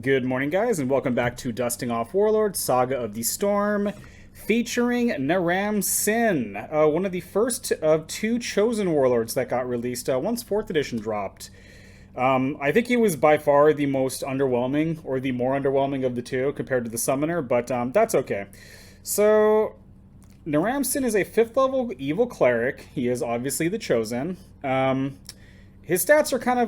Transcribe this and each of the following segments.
Good morning, guys, and welcome back to Dusting Off Warlords, Saga of the Storm, featuring Naram-Sin, one of the first of two chosen warlords that got released once 4th edition dropped. I think he was by far the most underwhelming, or the more underwhelming of the two compared to the Summoner, but that's okay. So, Naram-Sin is a 5th level evil cleric. He is obviously the chosen. His stats are kind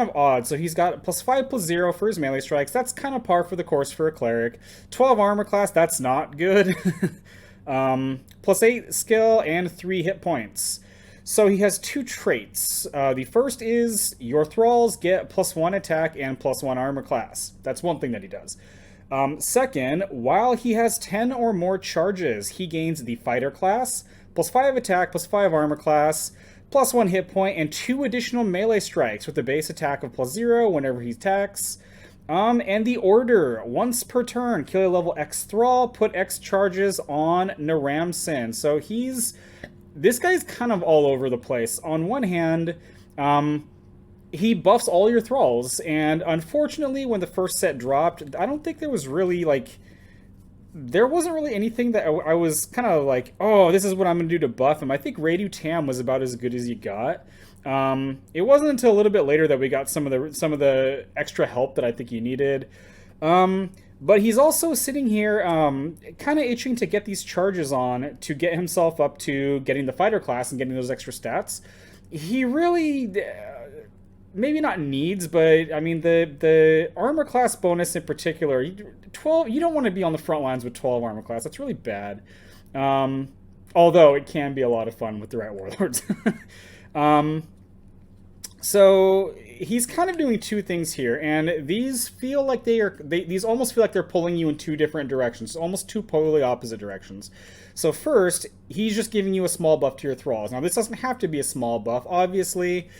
of odd. So he's got +5/+0 for his melee strikes. That's kind of par for the course for a cleric. 12 armor class. That's not good. +8 skill and 3 hit points. So he has two traits. The first is your thralls get +1 attack and +1 armor class. That's one thing that he does. Second, while he has 10 or more charges, he gains the fighter class, +5 attack, +5 armor class, +1 hit point, and 2 additional melee strikes with a base attack of +0 whenever he attacks. And the order, once per turn, kill a level X thrall, put X charges on Naram-Sin. So this guy's kind of all over the place. On one hand, he buffs all your thralls, and unfortunately, when the first set dropped, I don't think there wasn't really anything that I was kind of like, oh, this is what I'm going to do to buff him. I think Radu Tam was about as good as you got. It wasn't until a little bit later that we got some of the extra help that I think he needed. But he's also sitting here kind of itching to get these charges on to get himself up to getting the fighter class and getting those extra stats. He really... maybe not needs, but I mean the armor class bonus in particular, 12. You don't want to be on the front lines with 12 armor class. That's really bad. Although it can be a lot of fun with the right warlords. So he's kind of doing two things here, and these feel like these almost feel like they're pulling you in two different directions, almost two polarly opposite directions. So first, he's just giving you a small buff to your thralls. Now this doesn't have to be a small buff, obviously.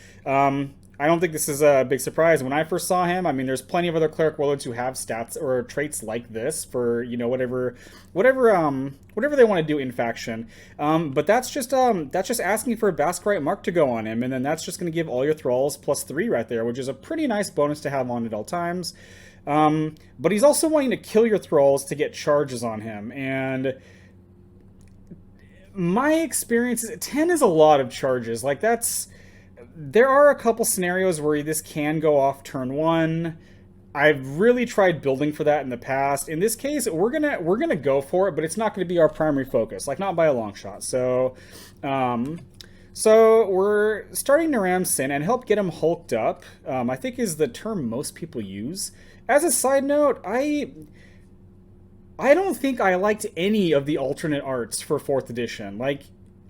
I don't think this is a big surprise. When I first saw him, I mean, there's plenty of other cleric warlords who have stats or traits like this for, you know, whatever they want to do in faction. But that's just asking for a Baskerite mark to go on him, and then that's just going to give all your thralls +3 right there, which is a pretty nice bonus to have on at all times. But he's also wanting to kill your thralls to get charges on him, and my experience is 10 is a lot of charges. Like there are a couple scenarios where this can go off turn 1. I've really tried building for that in the past. In this case, we're gonna go for it, but it's not gonna be our primary focus, like not by a long shot. So we're starting Naram-Sin and help get him hulked up. I think is the term most people use. As a side note, I don't think I liked any of the alternate arts for 4th edition. Like,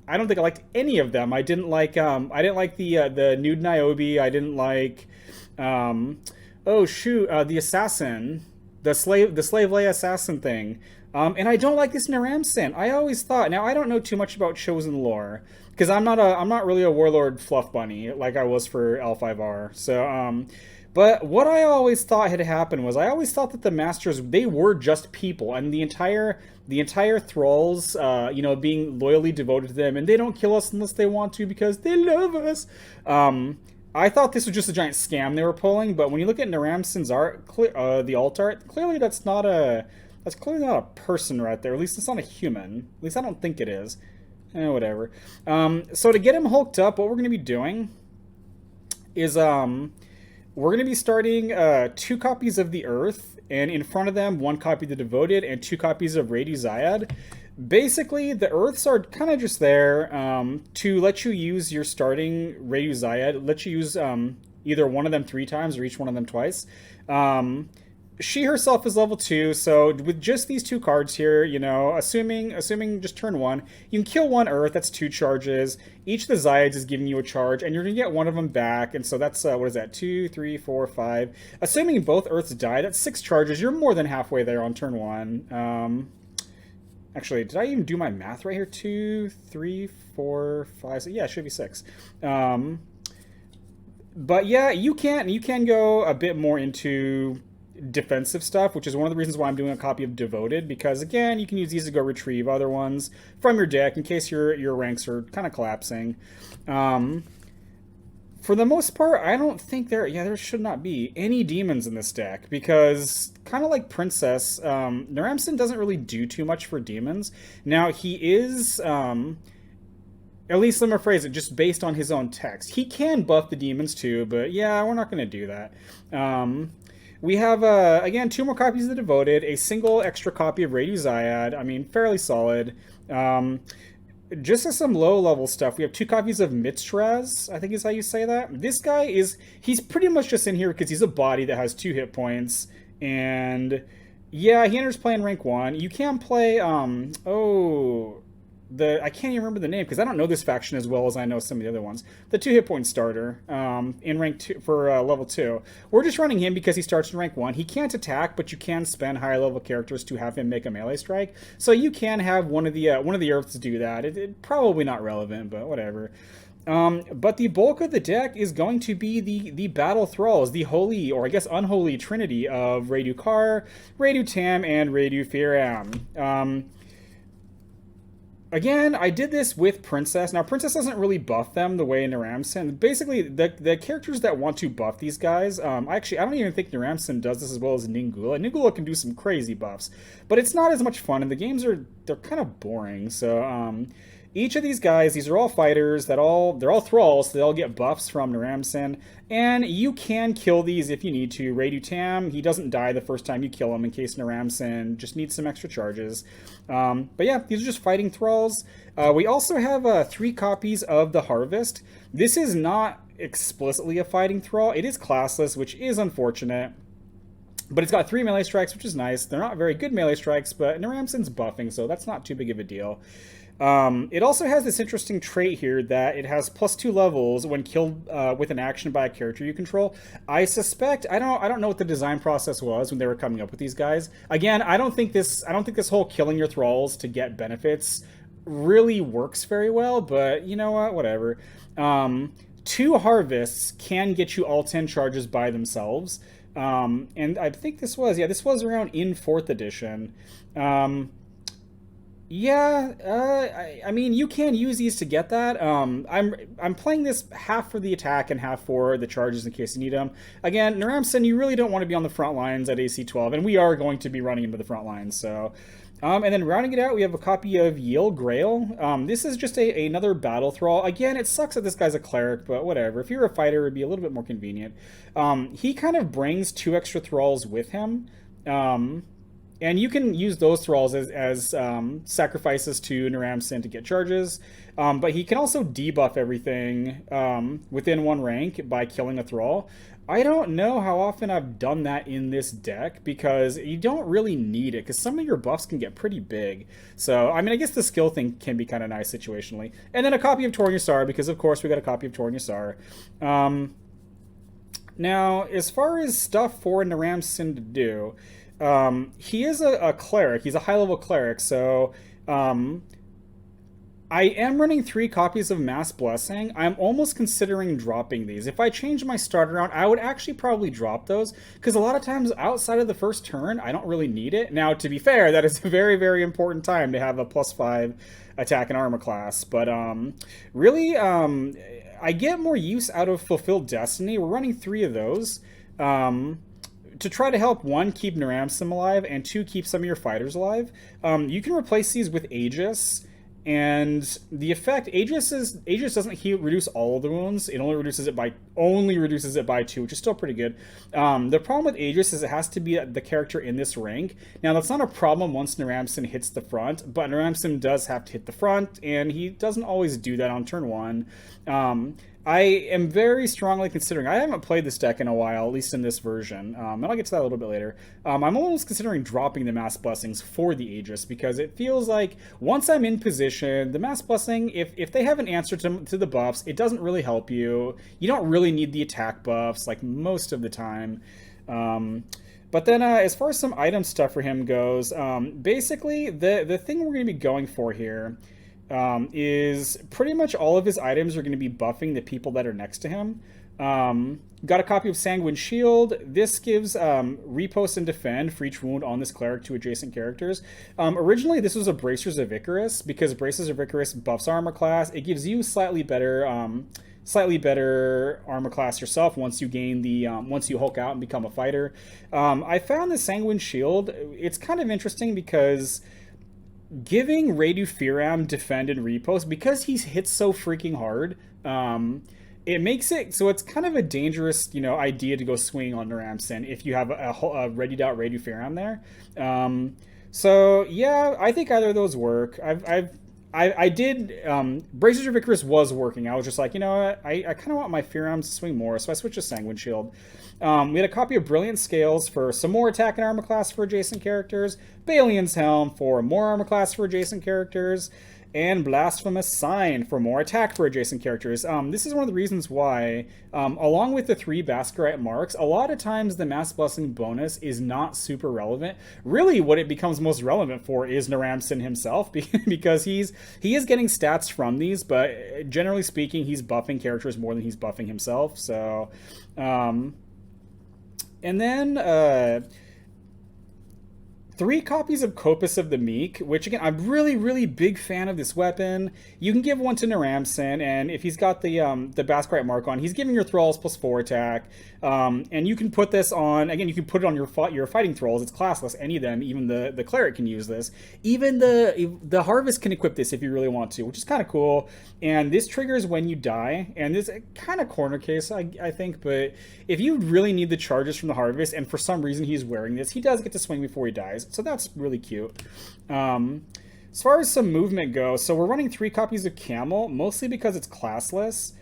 I don't think I liked any of them. I didn't like the nude Niobe. I didn't like the assassin, the slave Leia assassin thing. And I don't like this Naram-Sin. I always thought, now I don't know too much about chosen lore because I'm not really a warlord fluff bunny like I was for L5R. So but what I always thought had happened was I always thought that the masters, they were just people, and the entire thralls, being loyally devoted to them, and they don't kill us unless they want to because they love us. I thought this was just a giant scam they were pulling, but when you look at Naram-Sin's art, the alt art, clearly that's clearly not a person right there. At least it's not a human. At least I don't think it is. Whatever. So to get him hulked up, what we're going to be doing is we're going to be starting 2 copies of the Earth, and in front of them, 1 copy of the Devoted and 2 copies of Radu Zyad. Basically, the Earths are kind of just there to let you use your starting Radu Zyad, let you use either one of them 3 times or each one of them twice. She herself is level 2, so with just these 2 cards here, you know, assuming just turn 1, you can kill 1 Earth, that's 2 charges. Each of the Zyads is giving you a charge, and you're going to get one of them back, and so that's, what is that, 2, 3, 4, 5. Assuming both Earths die, that's 6 charges. You're more than halfway there on turn 1. Actually, did I even do my math right here? 2, 3, 4, 5, so yeah, it should be 6. But yeah, you can go a bit more into defensive stuff, which is one of the reasons why I'm doing a copy of Devoted, because again, you can use these to go retrieve other ones from your deck in case your ranks are kind of collapsing. For the most part, I don't think there should not be any demons in this deck because kind of like Princess, Naram-Sin doesn't really do too much for demons. Now he is, at least let me phrase it, just based on his own text. He can buff the demons too, but yeah, we're not going to do that. We have, again, 2 more copies of the Devoted, a single extra copy of Radio Zyad. I mean, fairly solid. Just as some low-level stuff, we have 2 copies of Mitzraz, I think is how you say that. This guy he's pretty much just in here because he's a body that has 2 hit points. And, yeah, he enters play in rank 1. You can play, I can't even remember the name because I don't know this faction as well as I know some of the other ones. The 2 hit point starter in rank 2 for level 2. We're just running him because he starts in rank 1. He can't attack, but you can spend higher level characters to have him make a melee strike. So you can have one of the earths do that. It probably not relevant, but whatever. But the bulk of the deck is going to be the Battle Thralls, the holy, or I guess unholy trinity of Radu Kar, Radu Tam, and Radu Firam. Again, I did this with Princess. Now, Princess doesn't really buff them the way Naram-Sin. Basically, the characters that want to buff these guys, I don't even think Naram-Sin does this as well as Ningula. Ningula can do some crazy buffs, but it's not as much fun, and the games they're kind of boring. So, each of these guys, these are all fighters, they're all thralls, so they all get buffs from Naram-Sin, and you can kill these if you need to. Radu Tam, he doesn't die the first time you kill him in case Naram-Sin just needs some extra charges. But yeah, these are just fighting thralls. We also have 3 copies of the Harvest. This is not explicitly a fighting thrall. It is classless, which is unfortunate. But it's got 3 melee strikes, which is nice. They're not very good melee strikes, but Naram-Sin's buffing, so that's not too big of a deal. It also has this interesting trait here that it has +2 levels when killed with an action by a character you control. I suspect I don't know what the design process was when they were coming up with these guys. Again, I don't think this whole killing your thralls to get benefits really works very well, but you know what, whatever. 2 harvests can get you all 10 charges by themselves. And I think this was around in 4th edition. I mean, you can use these to get that. I'm playing this half for the attack and half for the charges in case you need them. Again, Naram-Sin, you really don't want to be on the front lines at AC 12, and we are going to be running into the front lines, so... and then rounding it out, we have a copy of Yale Grail. This is just another Battle Thrall. Again, it sucks that this guy's a Cleric, but whatever. If you're a fighter, it would be a little bit more convenient. He kind of brings 2 extra Thralls with him. And you can use those thralls as sacrifices to Naram-Sin to get charges. But he can also debuff everything within 1 rank by killing a thrall. I don't know how often I've done that in this deck because you don't really need it because some of your buffs can get pretty big. So, I mean, I guess the skill thing can be kind of nice situationally. And then a copy of Torn Yasar because, of course, we got a copy of Torn Yasar. Now, as far as stuff for Naram-Sin to do... he is a cleric. He's a high-level cleric, so I am running 3 copies of Mass Blessing. I'm almost considering dropping these. If I change my starter round, I would actually probably drop those, because a lot of times outside of the first turn, I don't really need it. Now, to be fair, that is a very, very important time to have a +5 attack and armor class, but really, I get more use out of Fulfilled Destiny. We're running 3 of those. To try to help, 1, keep Naram-Sin alive, and 2, keep some of your fighters alive. You can replace these with Aegis, and the effect, Aegis doesn't reduce all of the wounds. It only reduces it by 2, which is still pretty good. The problem with Aegis is it has to be the character in this rank. Now, that's not a problem once Naram-Sin hits the front, but Naram-Sin does have to hit the front, and he doesn't always do that on turn 1. I am very strongly considering... I haven't played this deck in a while, at least in this version, and I'll get to that a little bit later. I'm almost considering dropping the Mass Blessings for the Aegis, because it feels like once I'm in position, the Mass Blessing, if they have an answer to the buffs, it doesn't really help you. You don't really need the attack buffs, like, most of the time. But then, as far as some item stuff for him goes, basically, the thing we're going to be going for here... is pretty much all of his items are going to be buffing the people that are next to him. Got a copy of Sanguine Shield. This gives repost and defend for each wound on this cleric to adjacent characters. Originally, this was a Bracers of Icarus, because Bracers of Icarus buffs armor class. It gives you slightly better slightly better armor class yourself once you gain the once you Hulk out and become a fighter. I found the Sanguine Shield. It's kind of interesting because giving Radu Firam defend and repost because he hits so freaking hard. It makes it so it's kind of a dangerous, idea to go swing on Naram-Sin if you have a readied out Radu Firam there. So yeah, I think either of those work. I did. Bracers of Icarus was working. I was just like, you know what? I kind of want my Firams to swing more, so I switched to Sanguine Shield. We had a copy of Brilliant Scales for some more attack and armor class for adjacent characters, Balian's Helm for more armor class for adjacent characters, and Blasphemous Sign for more attack for adjacent characters. This is one of the reasons why, along with the 3 Baskerite marks, a lot of times the Mass Blessing bonus is not super relevant. Really, what it becomes most relevant for is Naram-Sin himself, because he is getting stats from these, but generally speaking, he's buffing characters more than he's buffing himself. So, and then 3 copies of Copus of the Meek, which again, I'm really, really big fan of this weapon. You can give one to Naram-Sin, and if he's got the Baskerite mark on, he's giving your thralls +4 attack. And you can put this on, again, you can put it on your fighting thralls. It's classless, any of them. Even the Cleric can use this. Even the Harvest can equip this if you really want to, which is kind of cool. And this triggers when you die, and this is kind of corner case, I think, but if you really need the charges from the Harvest, and for some reason he's wearing this, he does get to swing before he dies, so that's really cute. As far as some movement goes, so we're running 3 copies of Camel, mostly because it's classless.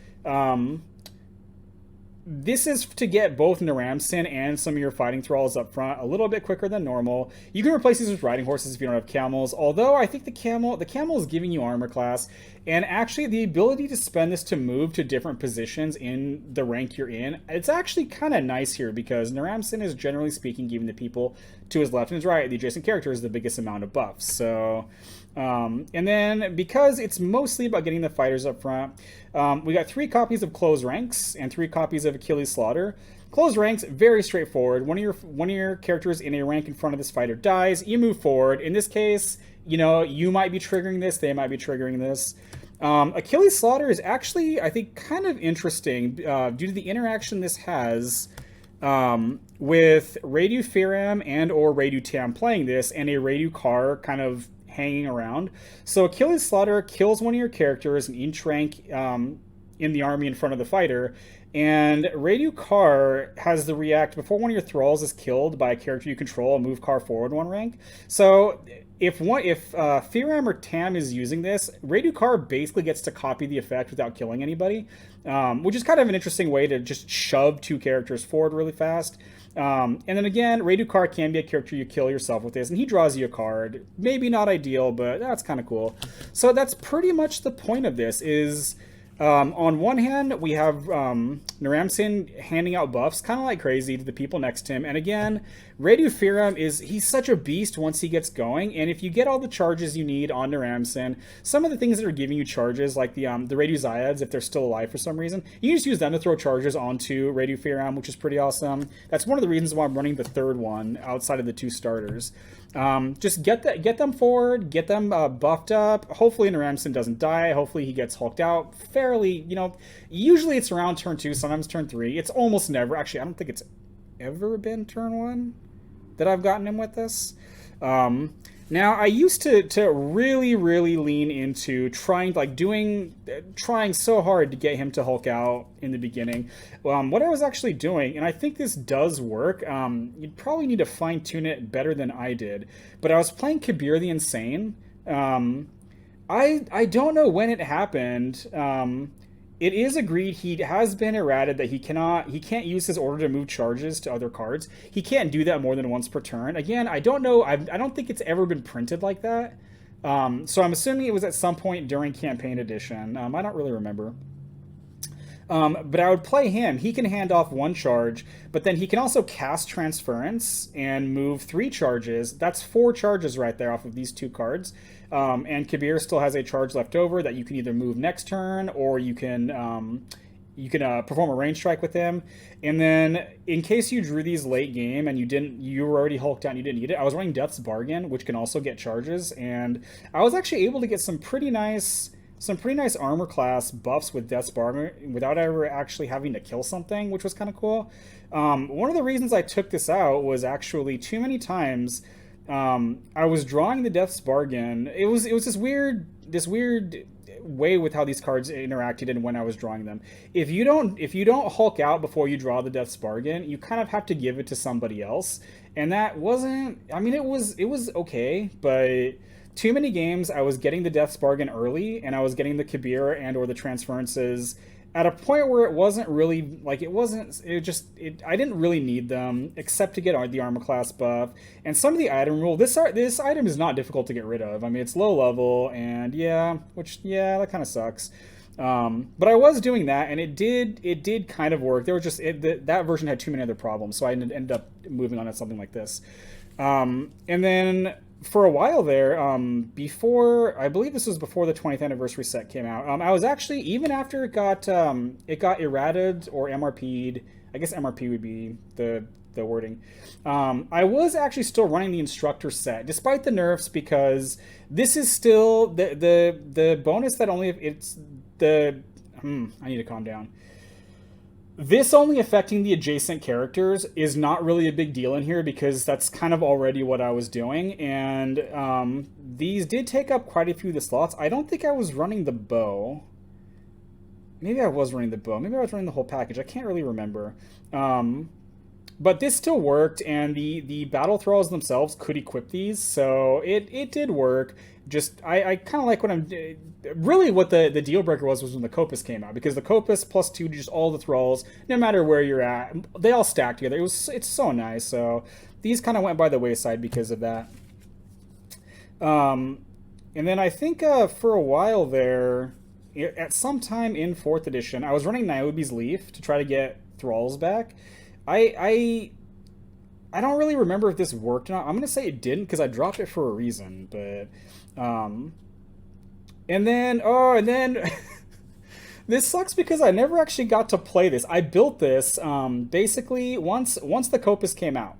This is to get both Naram-Sin and some of your fighting thralls up front a little bit quicker than normal. You can replace these with riding horses if you don't have camels, although I think the camel is giving you armor class, and actually the ability to spend this to move to different positions in the rank you're in, it's actually kind of nice here because Naram-Sin is generally speaking giving the people to his left and his right, the adjacent characters, the biggest amount of buffs. So, and then because it's mostly about getting the fighters up front, we got 3 copies of Close Ranks and 3 copies of Achilles Slaughter. Close Ranks, very straightforward. One of your characters in a rank in front of this fighter dies. You move forward. In this case, you might be triggering this. They might be triggering this. Achilles Slaughter is actually, I think, kind of interesting due to the interaction this has with Radu Firam and or Radu Tam playing this and a Radu Car kind of hanging around. So Achilles Slaughter kills one of your characters in each rank in the army in front of the fighter, and Radu Car has the react before one of your thralls is killed by a character you control and move Car forward 1 rank. So if Firam or Tam is using this, Radu Car basically gets to copy the effect without killing anybody, which is kind of an interesting way to just shove 2 characters forward really fast. And then again, Radu Car can be a character you kill yourself with this, and he draws you a card. Maybe not ideal, but that's kind of cool. So that's pretty much the point of this is... on one hand, we have Naram-Sin handing out buffs kind of like crazy to the people next to him. And again, Radu Firam he's such a beast once he gets going. And if you get all the charges you need on Naram-Sin, some of the things that are giving you charges, like the Radu Zyads, if they're still alive for some reason, you can just use them to throw charges onto Radu Firam, which is pretty awesome. That's one of the reasons why I'm running the 3rd one outside of the 2 starters. Just get them forward, get them buffed up. Hopefully Naram-Sin doesn't die. Hopefully he gets hulked out fairly, usually it's around turn 2, sometimes turn 3. It's almost never, actually, I don't think it's ever been turn 1 that I've gotten him with this. Now, I used to really, really lean into trying so hard to get him to Hulk out in the beginning. What I was actually doing, and I think this does work, you'd probably need to fine-tune it better than I did, but I was playing Kabir the Insane. I don't know when it happened. It is agreed he has been errated that he can't use his order to move charges to other cards. He can't do that more than once per turn. Again, I don't know. I don't think it's ever been printed like that. So I'm assuming it was at some point during campaign edition. I don't really remember. But I would play him. He can hand off 1 charge, but then he can also cast Transference and move 3 charges. That's 4 charges right there off of these 2 cards. And Kabir still has a charge left over that you can either move next turn, or you can perform a range strike with him. And then in case you drew these late game and you were already hulked out and you didn't need it, I was running Death's Bargain, which can also get charges, and I was actually able to get some pretty nice some pretty nice armor class buffs with Death's Bargain without ever actually having to kill something, which was kind of cool. One of the reasons I took this out was actually too many times I was drawing the Death's Bargain. It was this weird way with how these cards interacted and when I was drawing them. If you don't Hulk out before you draw the Death's Bargain, you kind of have to give it to somebody else. And that wasn't, I mean, it was okay, but too many games I was getting the Death's Bargain early and I was getting the Kabir and or the transferences at a point where it wasn't really like I didn't really need them except to get the armor class buff and some of the item rule. This item is not difficult to get rid of. I mean, it's low level and that kind of sucks. But I was doing that and it did kind of work. There was just that version had too many other problems, so I ended up moving on to something like this. And then for a while there, before, I believe this was before the 20th anniversary set came out, I was actually, even after it got errated or MRP'd, I guess MRP would be the wording, I was actually still running the instructor set, despite the nerfs, because this is still, the bonus that only, it's the, I need to calm down. This only affecting the adjacent characters is not really a big deal in here because that's kind of already what I was doing. And these did take up quite a few of the slots. I don't think I was running the bow. Maybe I was running the bow. Maybe I was running the whole package. I can't really remember. But this still worked, and the battle thralls themselves could equip these, so it did work. Just I kind of like what I'm really what the deal breaker was when the Copus came out, because the Copus +2 to just all the thralls, no matter where you're at, they all stack together. It's so nice. So these kind of went by the wayside because of that. And then I think for a while there, at some time in 4th edition, I was running Niobe's Leaf to try to get thralls back. I don't really remember if this worked or not. I'm going to say it didn't because I dropped it for a reason. But, and then this sucks because I never actually got to play this. I built this basically once the Copus came out.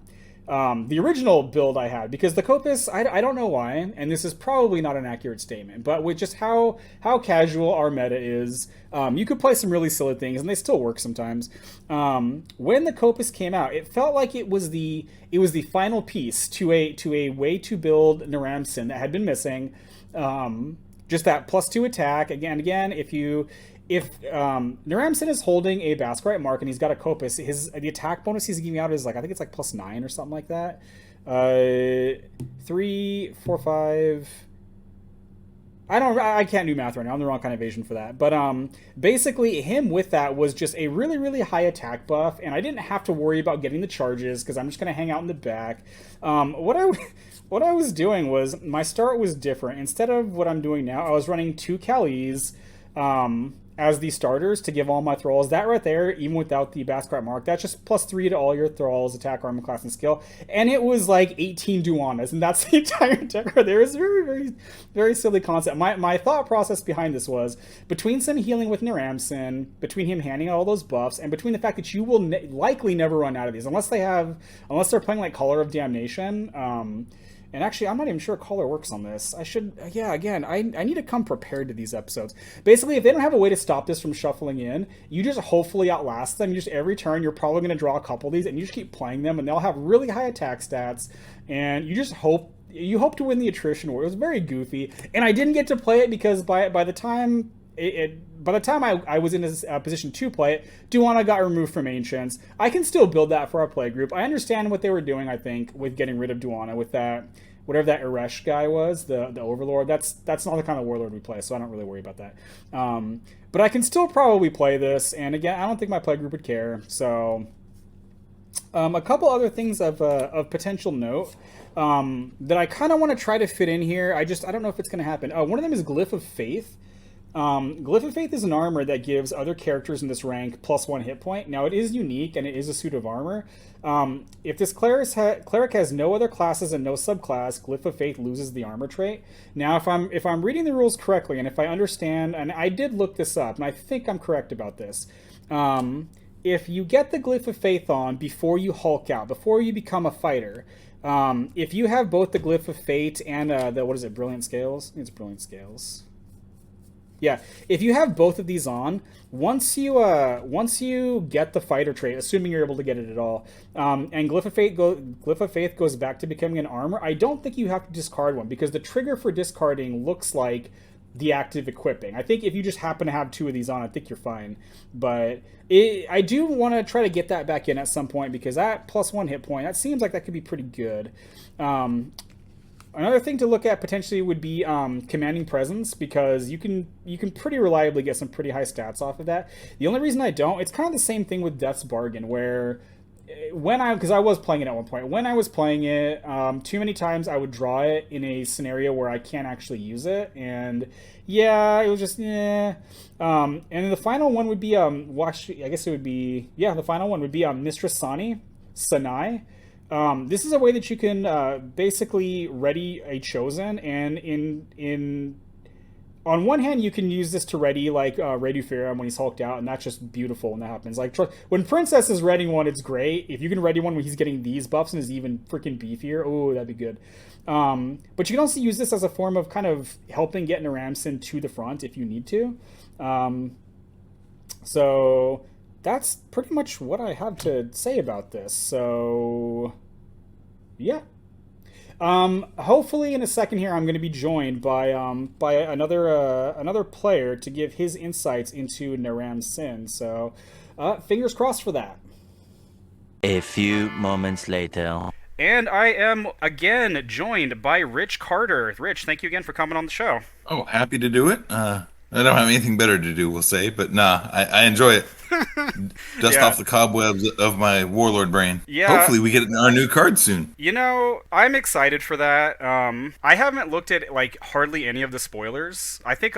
The original build I had, because the Copus, I don't know why, and this is probably not an accurate statement, but with just how casual our meta is, you could play some really silly things, and they still work sometimes. When the Copus came out, it felt like it was the final piece to a way to build Naram-Sin that had been missing. Just that +2 attack, again, if Naram-Sin is holding a Baskerite mark and he's got a Copus, the attack bonus he's giving out is like, I think it's like +9 or something like that. 3, 4, 5. I can't do math right now. I'm the wrong kind of Asian for that. But basically him with that was just a really, really high attack buff, and I didn't have to worry about getting the charges because I'm just going to hang out in the back. What I was doing was, my start was different. Instead of what I'm doing now, I was running 2 Kalis as the starters to give all my thralls. That right there, even without the Baskerite mark, that's just +3 to all your thralls, attack, armor class, and skill. And it was like 18 Duanas, and that's the entire deck right there. It's a very, very, very silly concept. My thought process behind this was, between some healing with Naram-Sin, between him handing out all those buffs, and between the fact that you will likely never run out of these, unless they're playing like Color of Damnation. And actually, I'm not even sure Caller works on this. I should, again, I need to come prepared to these episodes. Basically, if they don't have a way to stop this from shuffling in, you just hopefully outlast them. You just, every turn, you're probably going to draw a couple of these, and you just keep playing them, and they'll have really high attack stats, and you just hope to win the attrition war. It was very goofy, and I didn't get to play it because by the time I was in a position to play it, Duana got removed from Ancients. I can still build that for our play group. I understand what they were doing, I think, with getting rid of Duana, with that, whatever that Eresh guy was, the Overlord. That's not the kind of Warlord we play, so I don't really worry about that. But I can still probably play this, and again, I don't think my play group would care. So, a couple other things of potential note that I kind of want to try to fit in here. I don't know if it's going to happen. One of them is Glyph of Faith. Glyph of Faith is an armor that gives other characters in this rank +1 hit point. Now, it is unique, and it is a suit of armor. If this cleric has no other classes and no subclass, Glyph of Faith loses the armor trait. Now, if I'm reading the rules correctly, and if I understand, and I did look this up, and I think I'm correct about this, if you get the Glyph of Faith on before you Hulk out, before you become a fighter, if you have both the Glyph of Fate and Brilliant Scales? I think it's Brilliant Scales. Yeah, if you have both of these on, once you get the fighter trait, assuming you're able to get it at all, and Glyph of Faith goes back to becoming an armor, I don't think you have to discard one because the trigger for discarding looks like the active equipping. I think if you just happen to have two of these on, I think you're fine. But I do want to try to get that back in at some point because that +1 hit point, that seems like that could be pretty good. Another thing to look at potentially would be commanding presence because you can pretty reliably get some pretty high stats off of that. The only reason I don't, it's kind of the same thing with Death's Bargain where because I was playing it at one point, when I was playing it, too many times I would draw it in a scenario where I can't actually use it, and yeah, it was just yeah. And the final one would be I guess it would be the final one would be Mistress Sanai. This is a way that you can basically ready a chosen, and in on one hand, you can use this to ready like Redufera when he's hulked out, and that's just beautiful when that happens. Like when Princess is readying one, it's great. If you can ready one when he's getting these buffs and is even freaking beefier, oh, that'd be good. But you can also use this as a form of kind of helping get Naram-Sin to the front if you need to. So that's pretty much what I have to say about this. So yeah. Hopefully in a second here I'm going to be joined by another player to give his insights into Naram-Sin. So fingers crossed for that. A few moments later. And I am again joined by Rich Carter. Rich, thank you again for coming on the show. Oh, happy to do it. I don't have anything better to do, we'll say, but nah, I enjoy it. Dust off the cobwebs of my Warlord brain. Yeah. Hopefully we get our new card soon. You know, I'm excited for that. I haven't looked at, like, hardly any of the spoilers. I think,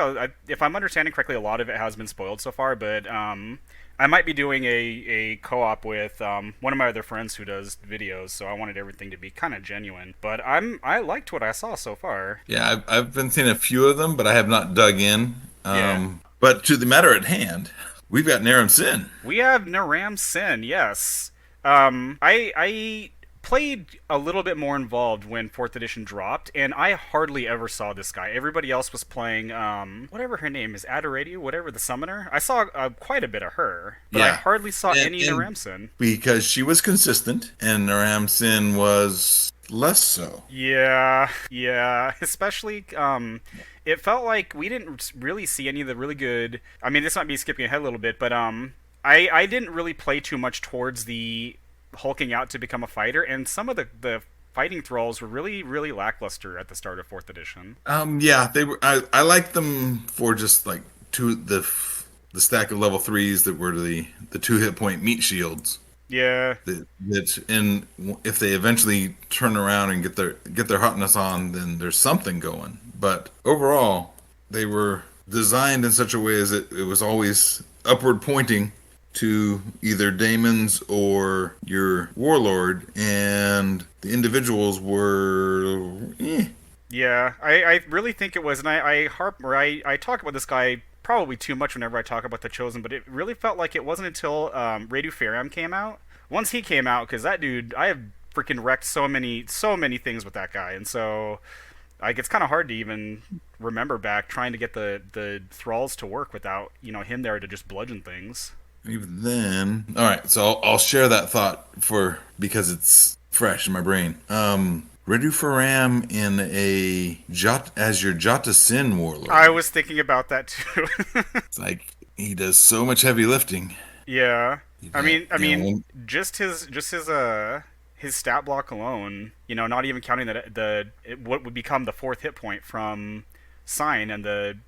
if I'm understanding correctly, a lot of it has been spoiled so far, but I might be doing a co-op with one of my other friends who does videos, so I wanted everything to be kind of genuine. But I liked what I saw so far. Yeah, I've been seeing a few of them, but I have not dug in. But to the matter at hand, we've got Naram-Sin. We have Naram-Sin, yes. I played a little bit more involved when 4th edition dropped, and I hardly ever saw this guy. Everybody else was playing, whatever her name is, Adoradio, whatever, the summoner. I saw quite a bit of her, but I hardly saw any Naram-Sin. Because she was consistent, and Naram-Sin was less so. Yeah, especially, it felt like we didn't really see any of the really good, I mean, this might be skipping ahead a little bit, but I didn't really play too much towards the hulking out to become a fighter, and some of the fighting thralls were really, really lackluster at the start of 4th edition. Yeah, they were. I liked them for just like the stack of level 3s that were the 2 hit point meat shields. Yeah. And if they eventually turn around and get their hotness on, then there's something going. But overall, they were designed in such a way as it was always upward pointing to either daemons or your warlord, and the individuals were Yeah, I really think it was, and I talk about this guy probably too much whenever I talk about the Chosen, but it really felt like it wasn't until Redufera came out. Once he came out, because that dude, I have freaking wrecked so many things with that guy, and so like it's kind of hard to even remember back trying to get the thralls to work without him there to just bludgeon things. Even then, all right. So I'll share that thought because it's fresh in my brain. Redu-Faram as your Jata-Sin warlord. I was thinking about that too. It's like he does so much heavy lifting. Yeah, I mean, just his stat block alone. Not even counting what would become the 4th hit point from Sign and the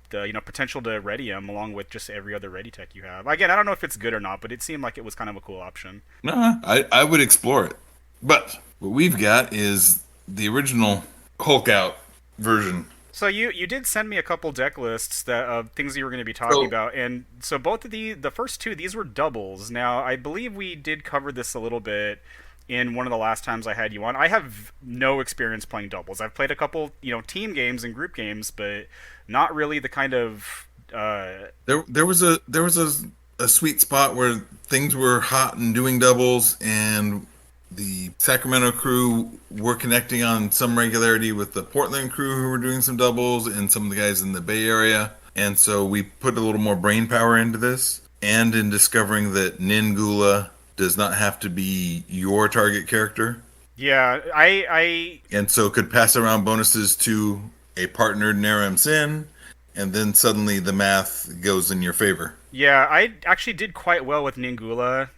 potential to ready him along with just every other ready tech you have. Again, I don't know if it's good or not, but it seemed like it was kind of a cool option. No, I would explore it. But what we've got is the original Hulk out version. So you did send me a couple deck lists of things you were going to be talking about, and so both of the first two, these were doubles. Now I believe we did cover this a little bit in one of the last times I had you on. I have no experience playing doubles. I've played a couple, team games and group games, but not really the kind of. There was a sweet spot where things were hot and doing doubles, and the Sacramento crew were connecting on some regularity with the Portland crew who were doing some doubles, and some of the guys in the Bay Area. And so we put a little more brain power into this, and in discovering that Ningula does not have to be your target character, Yeah, and so could pass around bonuses to a partnered Naram-Sin, and then suddenly the math goes in your favor. yeah, I actually did quite well with Ningula,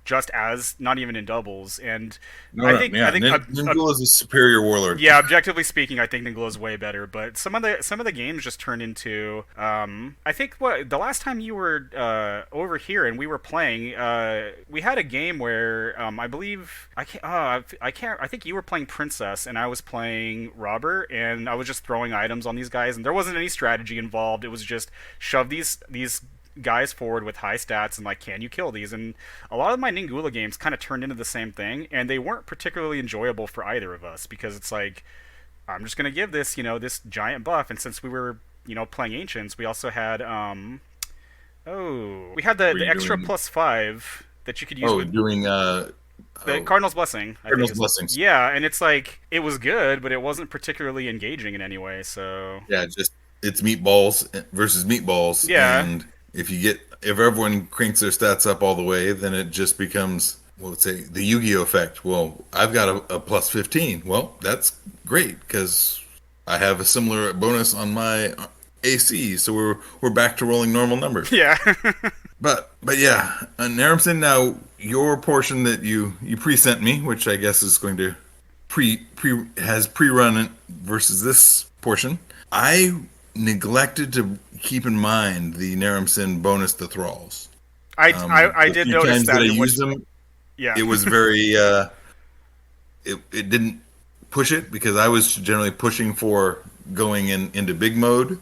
just as not even in doubles, and No, no, yeah, Ningula is a superior warlord. yeah, objectively speaking, I think Ningula is way better. But some of the games just turned into. I think what the last time you were over here and we were playing, we had a game where I believe I can't. I think you were playing Princess and I was playing Robert, and I was just throwing items on these guys, and there wasn't any strategy involved. It was just shove these guys forward with high stats and like, can you kill these? And a lot of my Ningula games kind of turned into the same thing, and they weren't particularly enjoyable for either of us because it's like, I'm just gonna give this, this giant buff. And since we were, playing ancients, we also had we had the extra +5 that you could use with doing the Cardinal's Blessing. Cardinal's Blessings. Yeah, and it's like, it was good, but it wasn't particularly engaging in any way. So Yeah, just it's meatballs versus meatballs. Yeah. And if everyone cranks their stats up all the way, then it just becomes, well, let's say the Yu-Gi-Oh effect. Well, I've got a +15. Well, that's great because I have a similar bonus on my AC, so we're back to rolling normal numbers. yeah. But yeah, Naram-Sin, now your portion that you pre-sent me, which I guess is going to has pre-run it versus this portion. I neglected to keep in mind the Naram-Sin bonus to thralls. I did notice that. I used them, Yeah. it was very it didn't push it because I was generally pushing for going into big mode.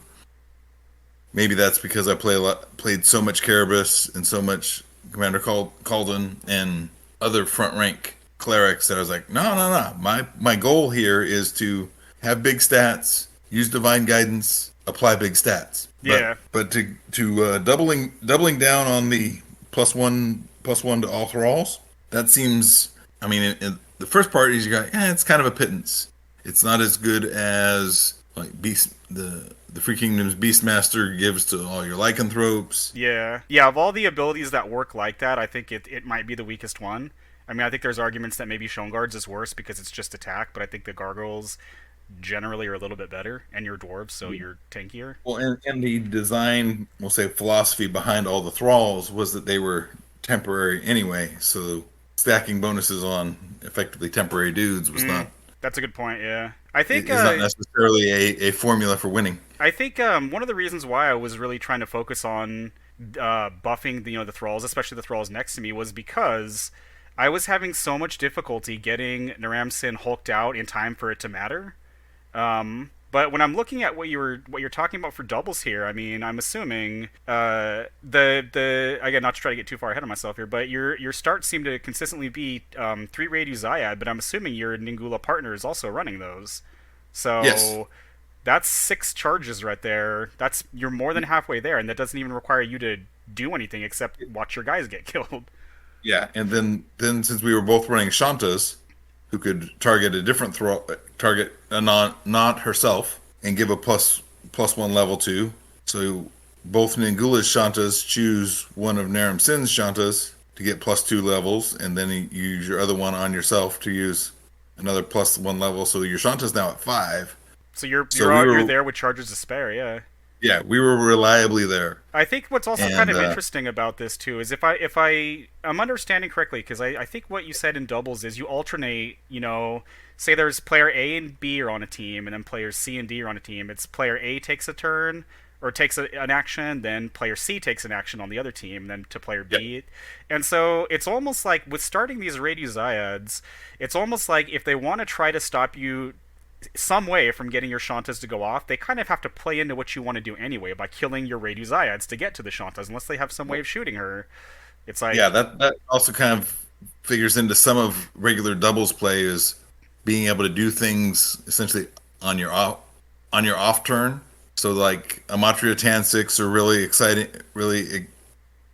Maybe that's because I played so much Carabas and so much Commander Calden and other front rank clerics that I was like, no. My goal here is to have big stats, use divine guidance, apply big stats. But to doubling down on the +1 to all thralls, that seems. I mean, the first part is you got, it's kind of a pittance. It's not as good as like the Free Kingdom's Beastmaster gives to all your lycanthropes. Yeah. Of all the abilities that work like that, I think it might be the weakest one. I mean, I think there's arguments that maybe Schoenguard's is worse because it's just attack, but I think the Gargoyles generally are a little bit better, and you're dwarves, so you're tankier. Well, and the design, we'll say, philosophy behind all the thralls was that they were temporary anyway, so stacking bonuses on effectively temporary dudes was not. That's a good point. Yeah, I think it's not necessarily a formula for winning. I think one of the reasons why I was really trying to focus on buffing the thralls, especially the thralls next to me, was because I was having so much difficulty getting Naram-Sin hulked out in time for it to matter. But when I'm looking at what you're talking about for doubles here, I mean, I'm assuming again, not to try to get too far ahead of myself here, but your starts seem to consistently be 3 Radu Zyad, but I'm assuming your Ningula partner is also running those. So yes. That's 6 charges right there. You're more than halfway there, and that doesn't even require you to do anything except watch your guys get killed. Yeah, and then since we were both running Shantas, who could target a different target not herself, and give a +1 level to. So both Ningula's Shantas choose one of Naram-Sin's Shantas to get +2 levels, and then you use your other one on yourself to use another +1 level. So your Shanta's now at 5. So you're there with charges to spare, yeah. Yeah, we were reliably there. I think what's also kind of interesting about this too is if I'm understanding correctly, because I think what you said in doubles is you alternate, say there's player A and B are on a team, and then players C and D are on a team. It's player A takes a turn or takes an action, then player C takes an action on the other team, then to player B. Yep. And so it's almost like with starting these Radu Zyads, it's almost like if they want to try to stop you some way from getting your Shantas to go off, they kind of have to play into what you want to do anyway by killing your Radu Zyads to get to the Shantas, unless they have some way of shooting her. It's like, yeah, that also kind of figures into some of regular doubles play, is being able to do things essentially on your off turn. So like Amatria Tansix are really exciting, really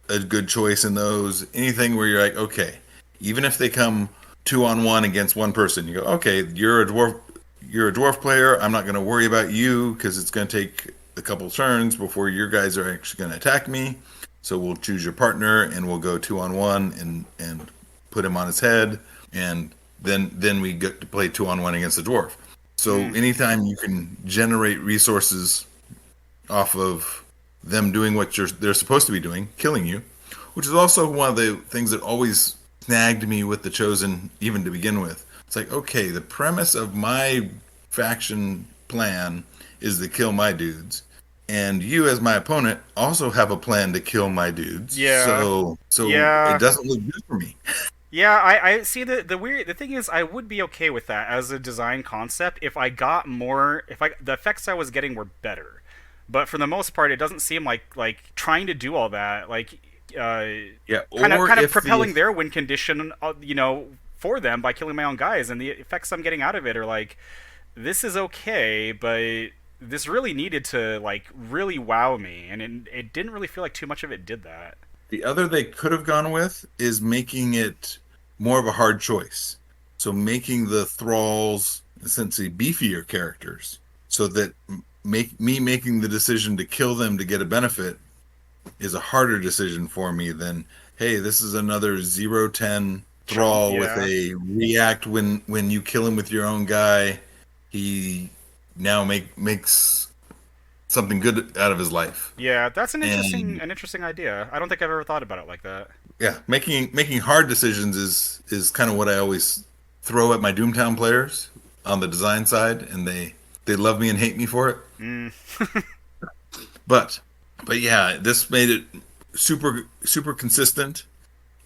a good choice in those. Anything where you're like, okay, even if they come 2-on-1 against one person, you go, okay, you're a dwarf player. I'm not going to worry about you because it's going to take a couple turns before your guys are actually going to attack me. So we'll choose your partner and we'll go 2-on-1 and put him on his head, and then we get to play 2-on-1 against the dwarf. So anytime you can generate resources off of them doing what they're supposed to be doing, killing you, which is also one of the things that always snagged me with the Chosen, even to begin with. It's like, okay, the premise of my faction plan is to kill my dudes, and you as my opponent also have a plan to kill my dudes. Yeah. So Yeah. it doesn't look good for me. Yeah, I see the thing is I would be okay with that as a design concept if I got more, the effects I was getting were better. But for the most part it doesn't seem like trying to do all that, like Yeah, kind of if propelling their win condition, for them by killing my own guys, and the effects I'm getting out of it are like, this is okay, but this really needed to like really wow me, and it didn't really feel like too much of it did that. the other they could have gone with is making it more of a hard choice. So making the thralls essentially beefier characters, so that making the decision to kill them to get a benefit is a harder decision for me than, hey, this is another 0-10 thrall with a react when you kill him with your own guy. He now makes something good out of his life. Yeah, that's an interesting idea. I don't think I've ever thought about it like that. Yeah, making hard decisions is kind of what I always throw at my Doomtown players on the design side, and they love me and hate me for it. But yeah, this made it super consistent,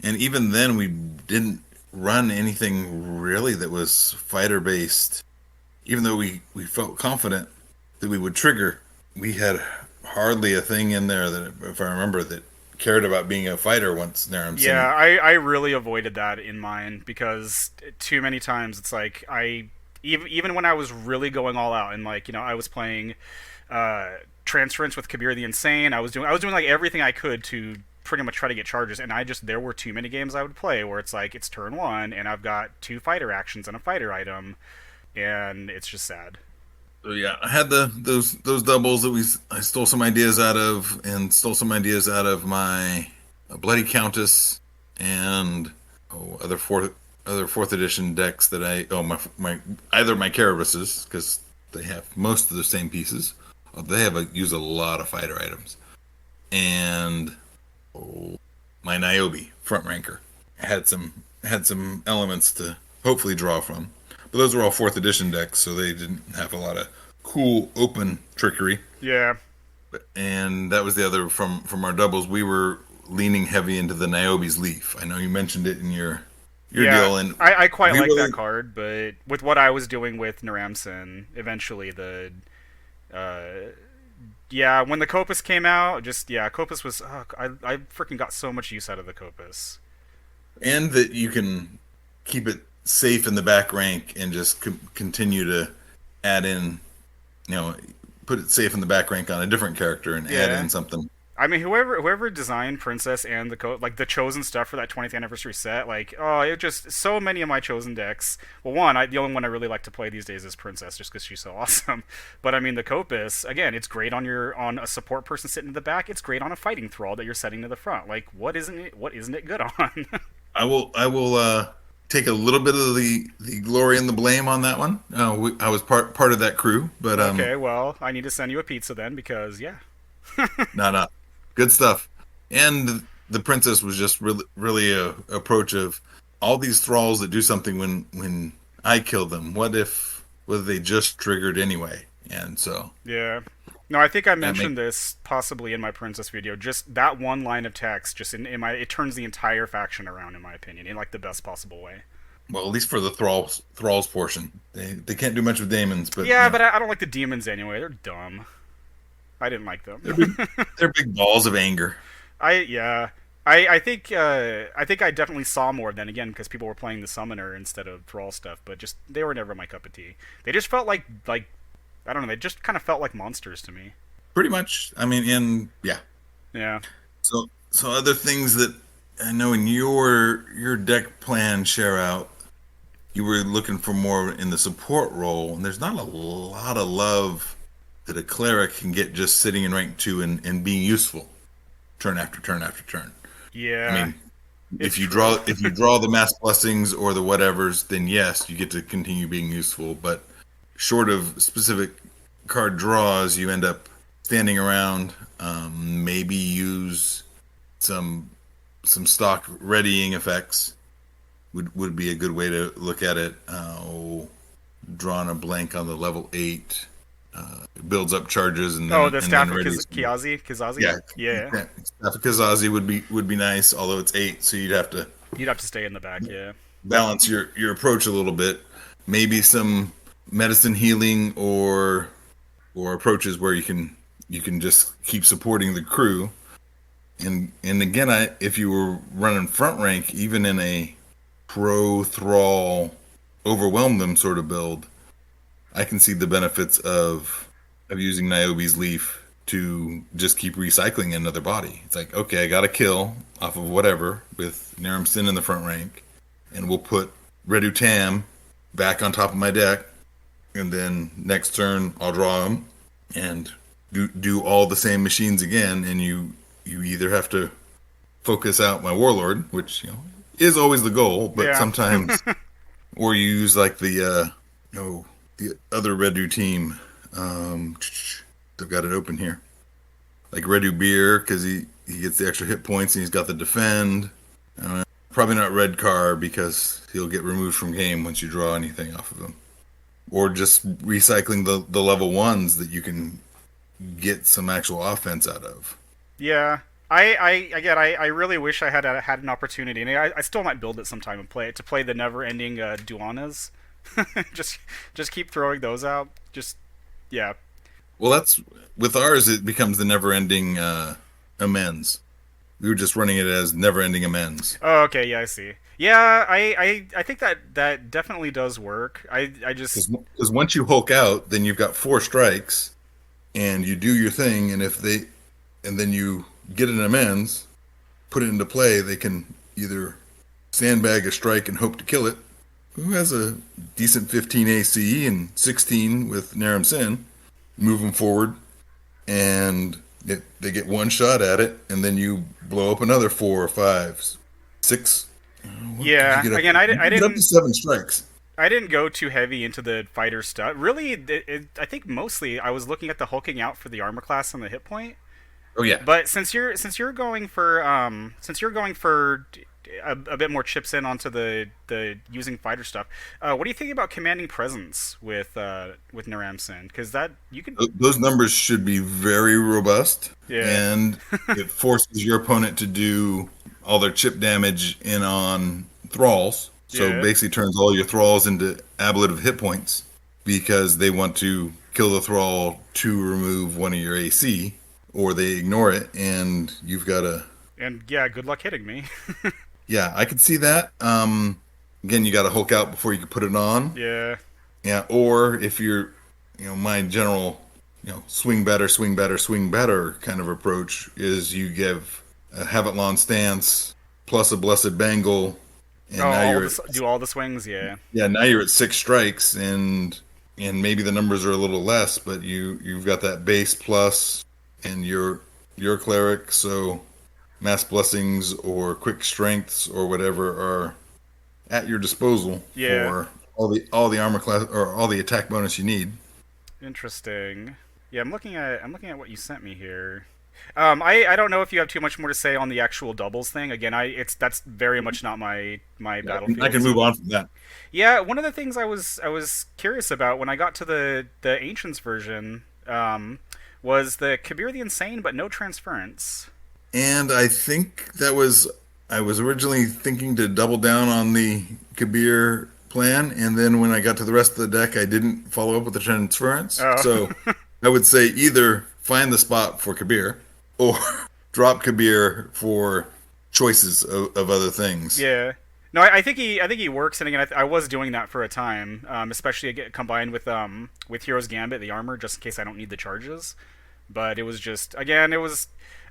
and even then we didn't run anything really that was fighter based. Even though we felt confident that we would trigger, we had hardly a thing in there that, if I remember, that cared about being a fighter once Naram-Sin. Yeah, I really avoided that in mine, because too many times it's like even when I was really going all out and like, I was playing Transference with Kabir the Insane, I was doing like everything I could to pretty much try to get charges, and there were too many games I would play where it's like it's turn 1 and I've got 2 fighter actions and a fighter item, and it's just sad. So yeah, I had those doubles that I stole some ideas out of, and stole some ideas out of my Bloody Countess and other fourth edition decks that my either my Carabuses, because they have most of the same pieces. They use a lot of fighter items, and my Niobe front ranker had some elements to hopefully draw from. But those were all 4th edition decks, so they didn't have a lot of cool open trickery. Yeah. And that was the other from our doubles. We were leaning heavy into the Niobe's Leaf. I know you mentioned it in your deal. And I quite like that card, but with what I was doing with Naram-Sin, eventually when the Copus came out, Copus was, I freaking got so much use out of the Copus. And that you can keep it safe in the back rank and just continue to add in, put it safe in the back rank on a different character and add in something. I mean, whoever designed Princess and the Chosen stuff for that 20th anniversary set, it just, so many of my Chosen decks. Well, the only one I really like to play these days is Princess, just because she's so awesome. But I mean, the Copus, again, it's great on a support person sitting in the back. It's great on a fighting thrall that you're setting to the front. Like, what isn't it good on? I will take a little bit of the glory and the blame on that one. I was part of that crew, but okay, well, I need to send you a pizza then, because no, good stuff. And the Princess was just really a approach of all these thralls that do something when I kill them. What if they just triggered anyway? And so no, I think I mentioned this possibly in my Princess video. Just that one line of text, just it turns the entire faction around, in my opinion, in like the best possible way. Well, at least for the thralls portion, they can't do much with daemons, but but I don't like the demons anyway. They're dumb. I didn't like them. They're big balls of anger. I think I definitely saw more then again because people were playing the summoner instead of thrall stuff, but just they were never my cup of tea. They just felt like I don't know. They just kind of felt like monsters to me. Pretty much. I mean, yeah. So other things that I know in your deck plan, share out, you were looking for more in the support role, and there's not a lot of love that a cleric can get just sitting in rank 2 and being useful turn after turn after turn. I Yeah, mean, it's true. if you draw the mass blessings or the whatevers, then yes, you get to continue being useful. But short of specific card draws, you end up standing around. Maybe use some stock readying effects would be a good way to look at it. Drawing a blank on the level 8 builds up charges Oh, the and then staff of readies. Kizazi? Yeah, Yeah. Staff of Kazazi would be nice, although it's 8, so you'd have to You'd have to stay in the back, yeah. balance your approach a little bit. Maybe some medicine healing or approaches where you can just keep supporting the crew. And again, if you were running front rank, even in a pro thrall overwhelm them sort of build, I can see the benefits of using Niobe's leaf to just keep recycling another body. It's like, okay, I got a kill off of whatever with Naram-Sin in the front rank, and we'll put Redu Tam back on top of my deck, and then next turn I'll draw him and do all the same machines again, and you either have to focus out my Warlord, which is always the goal, but Yeah. sometimes, or you use like the other Redu team. I've got it open here, like Redu Beer because he gets the extra hit points and he's got the defend. Probably not Red Car because he'll get removed from game once you draw anything off of him, or just recycling the level ones that you can get some actual offense out of. Yeah. I really wish I had an opportunity, and I still might build it sometime and play the never-ending Duanas. just keep throwing those out. Just yeah. Well, that's with ours. It becomes the never-ending amends. We were just running it as never-ending amends. Oh, okay, yeah, I see. Yeah, I think that definitely does work. I just Because once you Hulk out, then you've got 4 strikes, and you do your thing. And then you get an amends, put it into play. They can either sandbag a strike and hope to kill it. Who has a decent 15 ACE and 16 with Naram-Sin? Move them forward, and they get one shot at it, and then you blow up another 4 or 5, 6. yeah. Again, You get up to 7 strikes. I didn't go too heavy into the fighter stuff. Really, I think mostly I was looking at the hulking out for the armor class and the hit point. Oh yeah, But since you're going for a bit more chips in onto the using fighter stuff, what do you think about commanding presence with Naram-Sin? Because that you can those numbers should be very robust, Yeah. and it forces your opponent to do all their chip damage in on thralls. So Yeah. basically turns all your thralls into ablative hit points because they want to kill the thrall to remove one of your AC, or they ignore it, and you've got a and yeah, good luck hitting me. yeah. I could see that. Again, you got to Hulk out before you can put it on. Yeah. Yeah, or if you're, my general, swing better, swing better, swing better kind of approach is you give a Havatlon stance plus a Blessed Bangle, and Oh, now you're at, do all the swings. Yeah. yeah, now you're at 6 strikes, and maybe the numbers are a little less, but you've got that base plus, and you're cleric, so mass blessings or quick strengths or whatever are at your disposal Yeah. for all the armor class or all the attack bonus you need. Interesting. Yeah, I'm looking at what you sent me here. I don't know if you have too much more to say on the actual doubles thing. Again, that's very much not my battlefield. I can move on from that. Yeah, one of the things I was curious about when I got to the Ancients version was the Kabir the Insane, but no transference. And I think I was originally thinking to double down on the Kabir plan, and then when I got to the rest of the deck, I didn't follow up with the transference. Oh. So I would say either find the spot for Kabir or drop Kabir for choices of other things. Yeah. No, I think he works, and again, I was doing that for a time, especially combined with Hero's Gambit, the armor, just in case I don't need the charges. But it was just, again,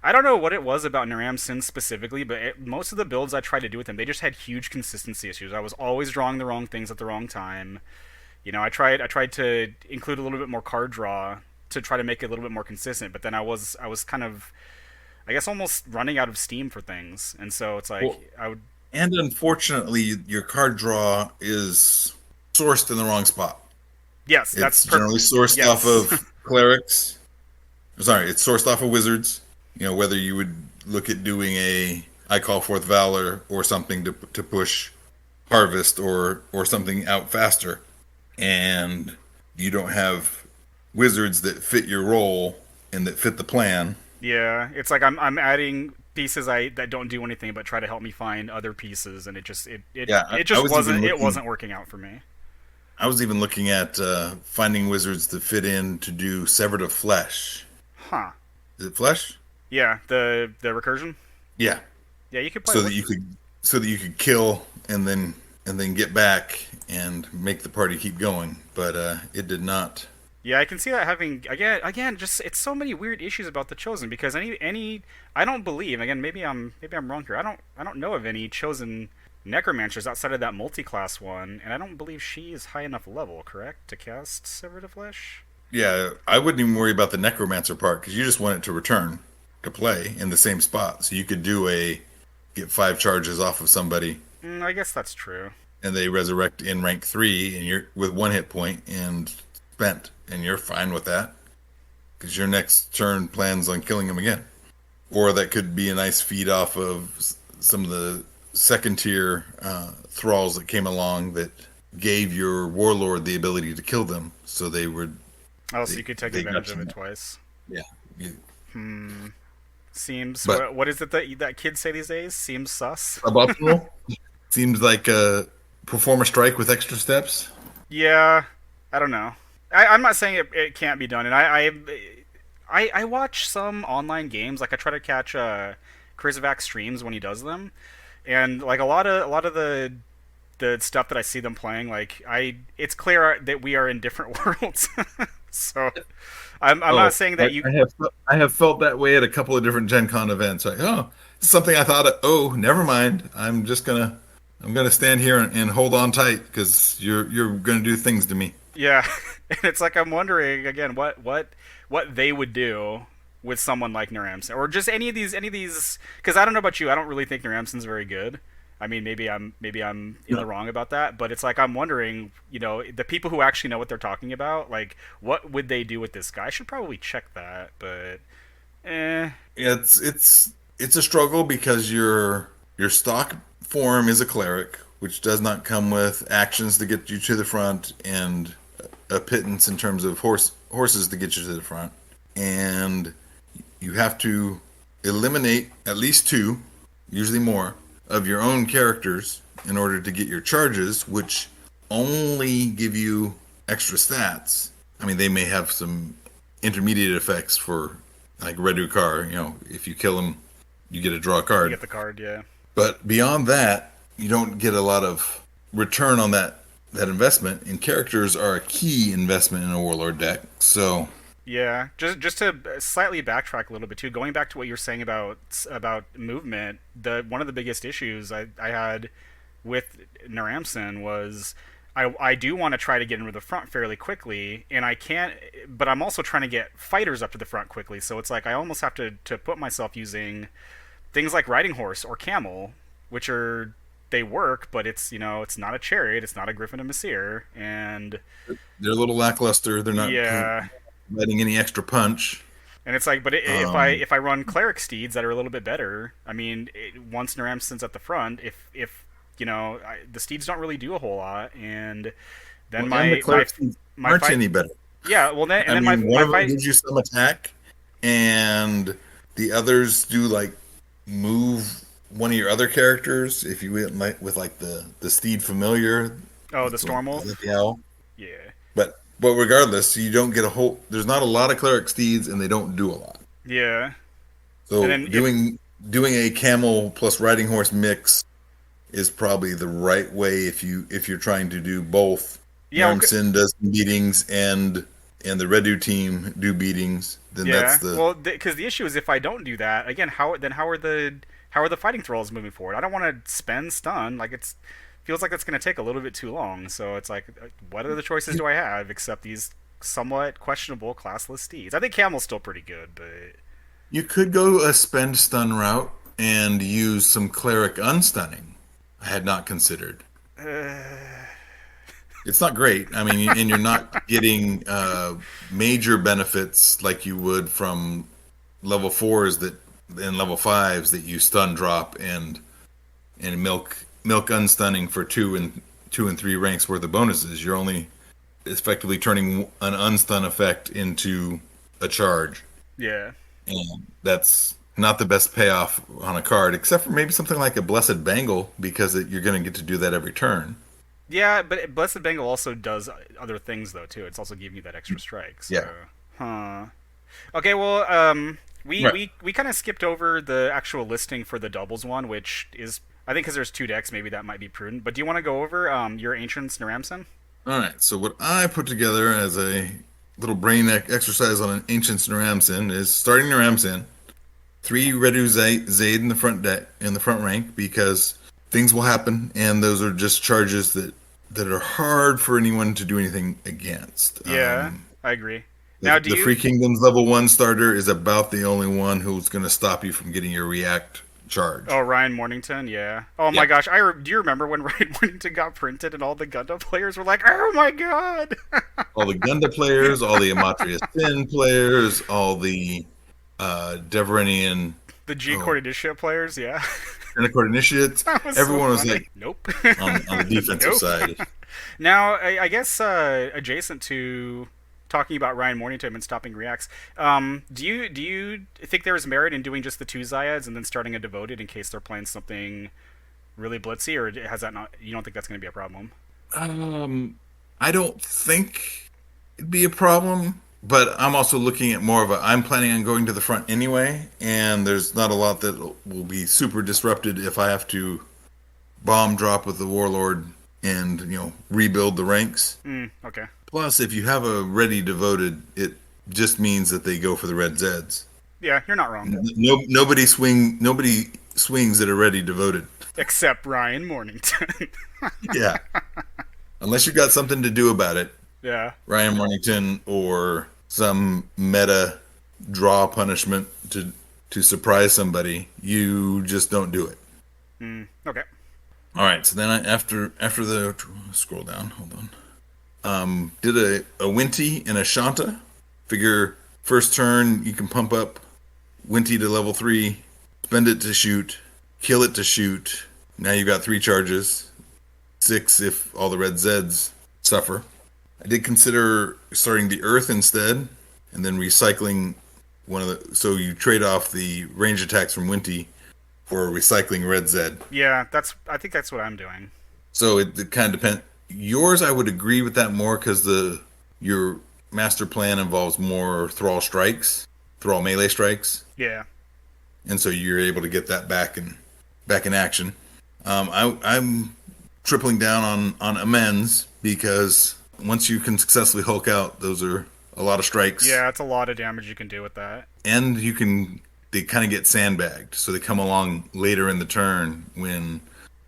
I don't know what it was about Naram-Sin specifically, but most of the builds I tried to do with him, they just had huge consistency issues. I was always drawing the wrong things at the wrong time. I tried to include a little bit more card draw to try to make it a little bit more consistent, but then I was kind of, I guess, almost running out of steam for things, and so it's like Well, I would. and unfortunately, your card draw is sourced in the wrong spot. Yes, It's generally sourced off yes. of clerics. Sorry, it's sourced off of wizards. Whether you would look at doing a I call forth valor or something to push harvest or something out faster, and you don't have wizards that fit your role and that fit the plan. Yeah, it's like I'm adding pieces that don't do anything but try to help me find other pieces, and Yeah, it I just was even it looking. wasn't working out for me. I was even looking at finding wizards to fit in to do severed of flesh. Huh. Is it flesh? Yeah, the recursion. Yeah. Yeah, you could play. So that you could kill and then get back and make the party keep going. But it did not. Yeah, I can see that having again just it's so many weird issues about the chosen because any I don't believe again maybe I'm wrong here. I don't know of any chosen necromancers outside of that multi-class one, and I don't believe she is high enough level, correct, to cast Severed of Flesh. Yeah, I wouldn't even worry about the necromancer part because you just want it to return to play in the same spot. So you could get 5 charges off of somebody I guess that's true. and they resurrect in rank 3 and you're with 1 hit point and spent and you're fine with that because your next turn plans on killing him again. Or that could be a nice feed off of some of the second tier thralls that came along that gave your warlord the ability to kill them, so they would. Oh, so you could take they advantage got of it you. twice. Yeah, Seems but what is it that kids say these days? Seems sus. suboptimal seems like perform a strike with extra steps. Yeah, I don't know. I'm not saying it can't be done, and I watch some online games. Like I try to catch Krizavac streams when he does them, and like a lot of the stuff that I see them playing, like it's clear that we are in different worlds. So I'm not saying that you. I have felt that way at a couple of different Gen Con events. Like, something I thought, never mind. I'm gonna stand here and hold on tight because you're gonna do things to me. Yeah, and it's like I'm wondering again what they would do with someone like Naram-Sin or just any of these because I don't know about you, I don't really think Naram-Sin's very good. I mean, maybe I'm in the wrong about that, but it's like I'm wondering, the people who actually know what they're talking about, like what would they do with this guy? I should probably check that, but It's a struggle because your stock form is a cleric, which does not come with actions to get you to the front and a pittance in terms of horses to get you to the front, and you have to eliminate at least 2, usually more, of your own characters in order to get your charges, which only give you extra stats. I mean, they may have some intermediate effects for like Redukar. If you kill him, you get to draw a you card. get the card, yeah. But beyond that, you don't get a lot of return on that investment. And characters are a key investment in a Warlord deck. So Yeah, just to slightly backtrack a little bit too, going back to what you were saying about movement, one of the biggest issues I had with Naram-Sin was I do want to try to get into the front fairly quickly, and I can't. But I'm also trying to get fighters up to the front quickly, so it's like I almost have to put myself using things like riding horse or camel, which they work, but it's not a chariot, it's not a griffin of Messir, and they're a little lackluster. They're not yeah. letting any extra punch. And it's like, but if I run cleric steeds that are a little bit better, I mean, once Naram-Sin's at the front, if the steeds don't really do a whole lot, and then the cleric steeds aren't any better. Yeah, well then and I then mean, my one of them fight gives you some attack, and the others do like move one of your other characters. If you went with like the steed familiar. oh the Stormwolf. The owl. Yeah. But regardless, you don't get a whole. There's not a lot of cleric steeds, and they don't do a lot. Yeah. So And then doing a camel plus riding horse mix is probably the right way if you're trying to do both. Yeah, Naram-Sin does beatings and the Redu team do beatings. Then yeah. that's the Well, because the issue is if I don't do that again, how are the fighting thralls moving forward? I don't want to spend stun. Like feels like it's going to take a little bit too long. So it's like, what other choices do I have except these somewhat questionable classless steeds. I think Camel's still pretty good, but You could go a spend stun route and use some cleric unstunning. I had not considered. It's not great. I mean, and you're not getting major benefits like you would from level fours that and level fives that you stun drop and milk unstunning for two and three ranks worth of bonuses. You're only effectively turning an unstun effect into a charge, yeah. and that's not the best payoff on a card, except for maybe something like a Blessed Bangle, because you're going to get to do that every turn. Yeah, but Blessed Bengal also does other things though too. It's also giving you that extra strike. So. Yeah. Huh. Okay. Well, we Right. we kind of skipped over the actual listing for the doubles one, which is I think because there's 2 decks, maybe that might be prudent. But do you want to go over your Ancients Naram-Sin? All right. So what I put together as a little brain exercise on an Ancient Naram-Sin is starting Naram-Sin, 3 Redu Zaid in the front deck in the front rank, because things will happen, and those are just charges that are hard for anyone to do anything against. Yeah, I agree. The, Now, do the you? Free Kingdoms level 1 starter is about the only one who's going to stop you from getting your react charge. Oh, Ryan Mornington, yeah. Oh my Yeah. gosh, do you remember when Ryan Mornington got printed and all the Gundam players were like, "Oh my god!" All the Gunda players, all the Amatria Sin players, all the Deveranian The G Court Initiate players, yeah. Unicorn Initiates, That was everyone so was funny. like Nope. on the defensive Nope. side. Now, I guess adjacent to talking about Ryan Mornington and stopping reacts, do you think there is merit in doing just the 2 Zyads and then starting a devoted in case they're playing something really blitzy, or has that not? You don't think that's going to be a problem? I don't think it'd be a problem, but I'm also looking at more of I'm planning on going to the front anyway, and there's not a lot that will be super disrupted if I have to bomb drop with the Warlord and, rebuild the ranks. Okay. Plus, if you have a ready devoted, it just means that they go for the red Zeds. Yeah, you're not wrong. Nobody swings at a ready devoted. Except Ryan Mornington. Yeah. Unless you've got something to do about it. Yeah. Ryan Mornington or some meta draw punishment to surprise somebody, you just don't do it. Okay. All right, so then after the scroll down, hold on. Did a Winty and a Shanta. Figure first turn you can pump up Winty to level 3, spend it to shoot, kill it to shoot. Now you've got 3 charges, 6 if all the red Zeds suffer. I did consider starting the Earth instead, and then recycling one of the. So you trade off the range attacks from Winty for recycling red Zed. Yeah, I think that's what I'm doing. So it kind of depends. Yours, I would agree with that more because your master plan involves more thrall melee strikes, Yeah. and so you're able to get that back in action. I'm tripling down on amends because once you can successfully Hulk out, those are a lot of strikes. Yeah, it's a lot of damage you can do with that. And they kind of get sandbagged, so they come along later in the turn when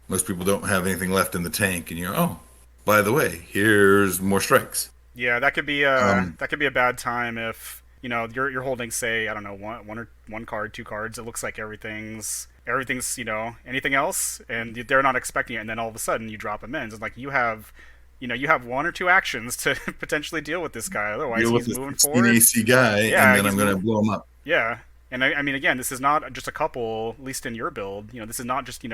most people don't have anything left in the tank, and oh, by the way, here's more strikes. Yeah, that could be a bad time if you're holding, say, I don't know, one card, 2 cards. It looks like everything's anything else, and they're not expecting it, and then all of a sudden you drop amends, and like you have 1 or 2 actions to potentially deal with this guy. Otherwise, Deal with he's this moving forward. AC guy, Yeah, and then he's I'm going to moving- blow him up. Yeah, and I mean, again, this is not just a couple. At least in your build, this is not just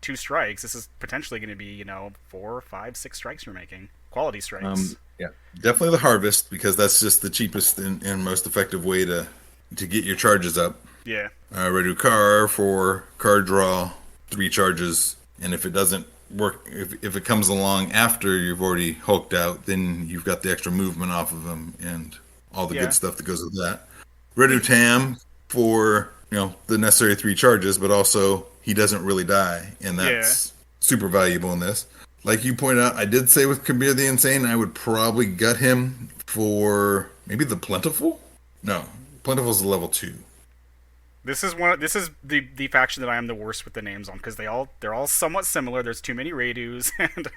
2 strikes. This is potentially going to be 4, 5, 6 strikes you're making. Quality strikes. Yeah, definitely the harvest, because that's just the cheapest and most effective way to get your charges up. Yeah. Redu Car for card draw, 3 charges, and if it doesn't work, if it comes along after you've already hulked out, then you've got the extra movement off of them and all the Yeah. good stuff that goes with that. Redu Tam for the necessary 3 charges, but also he doesn't really die, and that's super valuable in this. Like you pointed out, I did say with Kabir the Insane, I would probably gut him for maybe the Plentiful. No, Plentiful's a level 2. This is the faction that I am the worst with the names on, because they're all somewhat similar. There's too many Raidus, and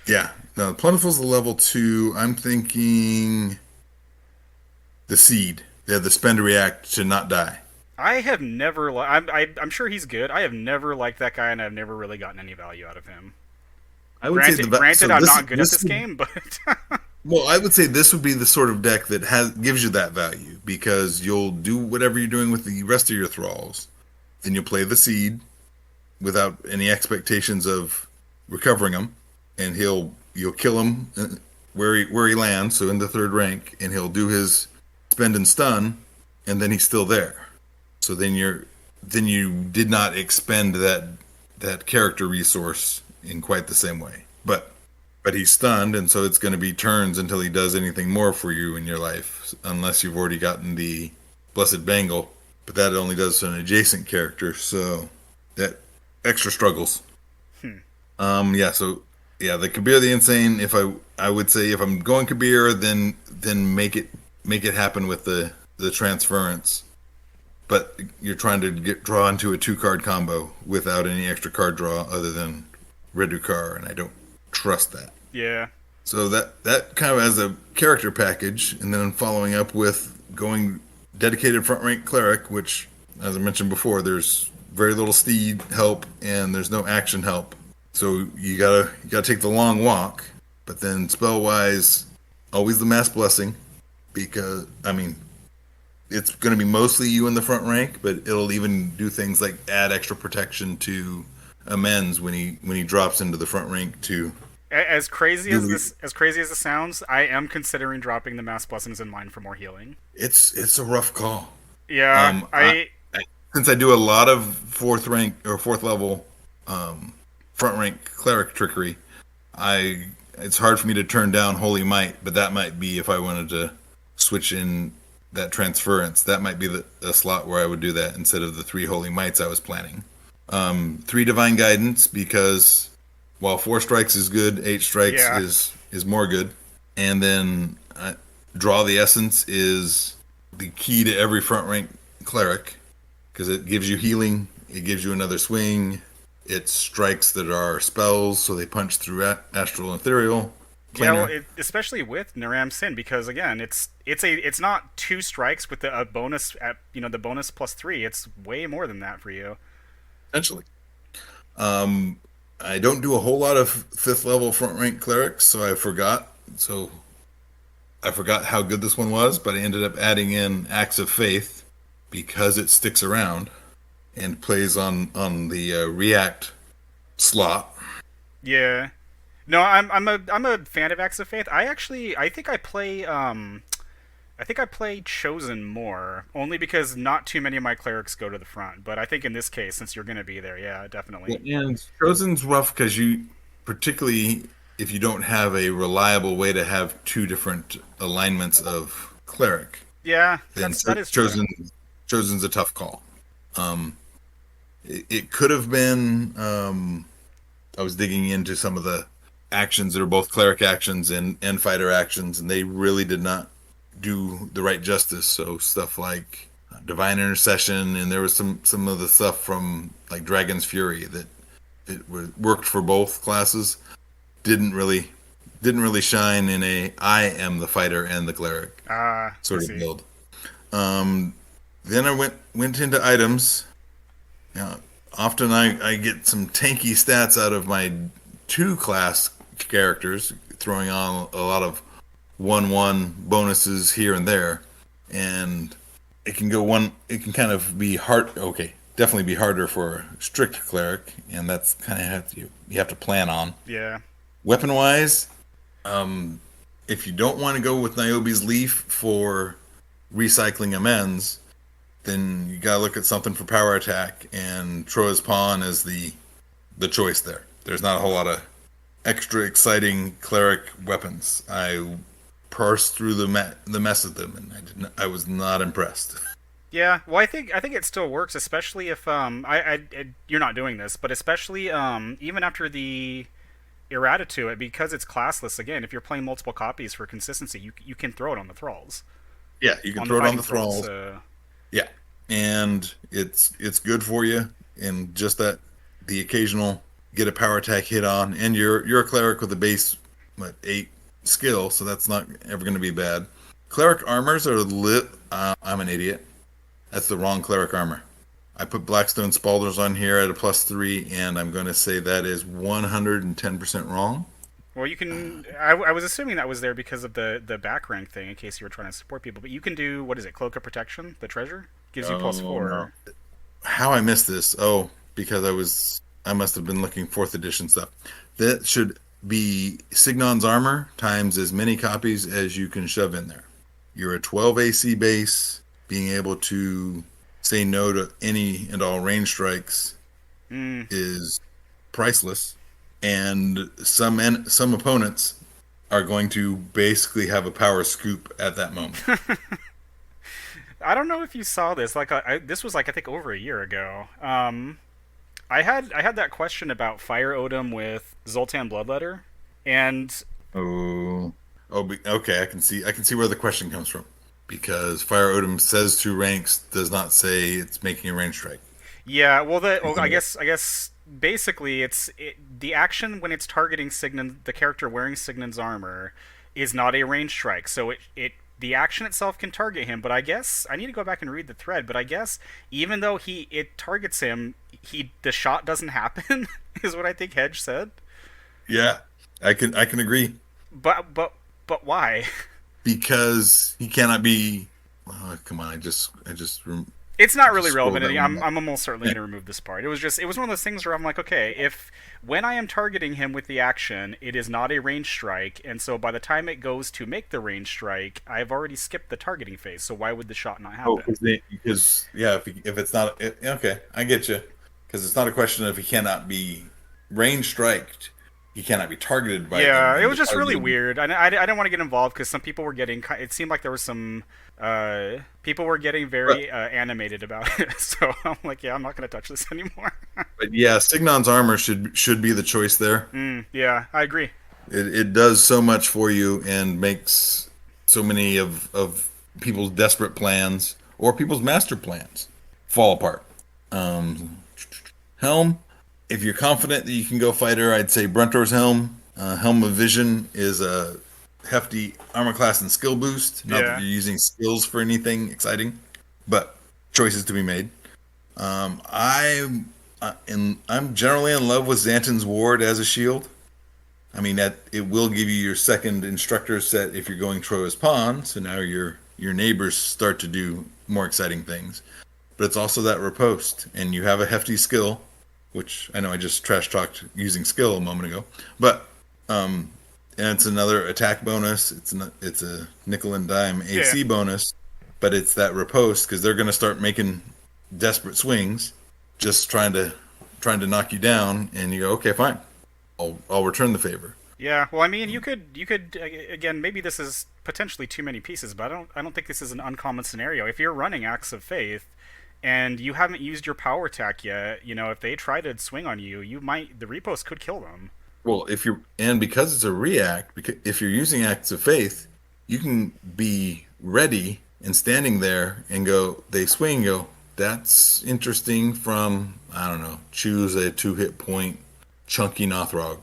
Yeah. No, Plentiful's the level 2. I'm thinking the Seed. They have the spend to react to not die. I have never. I'm sure he's good. I have never liked that guy, and I've never really gotten any value out of him. I would say Granted, so I'm this not good at this this would, game, but well, I would say this would be the sort of deck that has gives you that value because you'll do whatever you're doing with the rest of your thralls. Then you'll play the Seed without any expectations of recovering them, and you'll kill him where he lands, so in the third rank, and he'll do his spend and stun, and then he's still there. So then you did not expend that character resource in quite the same way. But he's stunned, and so it's going to be turns until he does anything more for you in your life, unless you've already gotten the Blessed Bangle. But that only does to an adjacent character, so that extra struggles. Yeah, so yeah, the Kabir the Insane. I would say if I'm going Kabir, then make it happen with the transference. But you're trying to draw into a 2-card combo without any extra card draw other than Redukar, and I don't trust that. yeah, So that kind of as a character package, and then following up with going dedicated front rank cleric, which, as I mentioned before, there's very little steed help and there's no action help. So you gotta take the long walk, but then spell wise, always the mass blessing, because I mean it's going to be mostly you in the front rank, but it'll even do things like add extra protection to amends when he drops into the front rank to as crazy as do. this sounds, I am considering dropping the mass blessings in mine for more healing. It's a rough call. Yeah, I since I do a lot of fourth rank or fourth level front rank cleric trickery, it's hard for me to turn down Holy Might, but that might be if I wanted to switch in that transference. That might be the slot where I would do that instead of the 3 Holy Mights I was planning. 3 Divine Guidance because while 4 strikes is good, 8 strikes yeah, is more good. And then Draw the Essence is the key to every front rank cleric because it gives you healing, it gives you another swing, it strikes that are spells, so they punch through astral and ethereal. yeah. Well, Planar. especially with Naram-Sin because again, it's not 2 strikes with a bonus at the bonus +3. It's way more than that for you. Essentially. I don't do a whole lot of 5th level front rank clerics, so I forgot. So I forgot how good this one was, but I ended up adding in Acts of Faith because it sticks around and plays on the React slot. Yeah. No, I'm a fan of Acts of Faith. I think I play Chosen more, only because not too many of my clerics go to the front. But I think in this case, since you're going to be there, yeah, definitely. And Chosen's rough because particularly if you don't have a reliable way to have 2 different alignments of cleric, Yeah, then that is true. Chosen's a tough call. It could have been. I was digging into some of the actions that are both cleric actions and fighter actions, and they really did not do the right justice. So stuff like divine intercession, and there was some of the stuff from like Dragon's Fury that worked for both classes. Didn't really shine in I am the fighter and the cleric Ah, I sort of see. build. Then I went into items. Now, often I get some tanky stats out of my 2 class characters, throwing on a lot of 1/1 bonuses here and there, and it can go one. It can kind of be hard. Okay, definitely be harder for a strict cleric, and that's kind of you have to plan on. Yeah. Weapon wise, if you don't want to go with Niobe's Leaf for recycling amends, then you gotta look at something for power attack, and Troa's Pawn is the choice there. There's not a whole lot of extra exciting cleric weapons. I parsed through the mess of them, and I was not impressed. Yeah, well, I think it still works, especially if you're not doing this, but especially even after the errata to it because it's classless. Again, if you're playing multiple copies for consistency, you can throw it on the thralls, Yeah, you can on the throw it on fighting the thralls. thralls. Yeah, and it's good for you, and just that the occasional get a power attack hit on, and you're a cleric with a base 8 skill, so that's not ever going to be bad. Cleric armors are lit. I'm an idiot. That's the wrong cleric armor. I put Blackstone Spaulders on here at a +3, and I'm going to say that is 110% wrong. Well, you can. I was assuming that was there because of the back rank thing, in case you were trying to support people. But you can do, what is it? Cloak of Protection. The treasure gives you +4. No. How I missed this? Oh, because I must have been looking 4th edition stuff. That should be Signon's armor times as many copies as you can shove in there. You're a 12 AC base, being able to say no to any and all range strikes is priceless. And some opponents are going to basically have a power scoop at that moment. I don't know if you saw this. Like, this was like, I think, over a year ago. I had that question about Fire Odom with Zoltan Bloodletter, and okay. I can see where the question comes from, because Fire Odom says 2 ranks, does not say it's making a range strike. Yeah, well, I guess basically the action when it's targeting Signon, the character wearing Signon's armor, is not a range strike. So the action itself can target him, but I guess I need to go back and read the thread. But I guess even though it targets him, the shot doesn't happen. Is what I think Hedge said. Yeah, I can agree. But why? Because he cannot be. Oh, come on! I just. It's not really relevant. I'm almost certainly going to remove this part. It was one of those things where I'm like, okay, if when I am targeting him with the action, it is not a range strike, and so by the time it goes to make the range strike, I've already skipped the targeting phase. So why would the shot not happen? Because if it's not okay, I get you. Because it's not a question of he cannot be range striked. He cannot be targeted by. Yeah, it was just really weird. I didn't want to get involved because some people were getting. It seemed like there was some people were getting very animated about it. So I'm like, yeah, I'm not going to touch this anymore. But yeah, Signon's armor should be the choice there. Yeah, I agree. It does so much for you and makes so many of people's desperate plans or people's master plans fall apart. Helm. If you're confident that you can go fighter, I'd say Bruntor's Helm. Helm of Vision is a hefty armor class and skill boost. Not that you're using skills for anything exciting, but choices to be made. I'm generally in love with Xanten's Ward as a shield. I mean, that it will give you your second instructor set if you're going Troya's Pawn, so now your neighbors start to do more exciting things. But it's also that riposte, and you have a hefty skill, which I know I just trash talked using skill a moment ago, but and it's another attack bonus. It's a nickel and dime AC bonus, but it's that riposte because they're going to start making desperate swings, just trying to knock you down, and you go, okay, fine, I'll return the favor. Yeah, well, I mean, you could again, maybe this is potentially too many pieces, but I don't think this is an uncommon scenario. If you're running Acts of Faith and you haven't used your power attack yet, if they try to swing on you, the riposte could kill them. Well, because it's a react, if you're using Acts of Faith, you can be ready and standing there and they swing and go, that's interesting from, I don't know, choose a 2-hit point chunky Nothrog.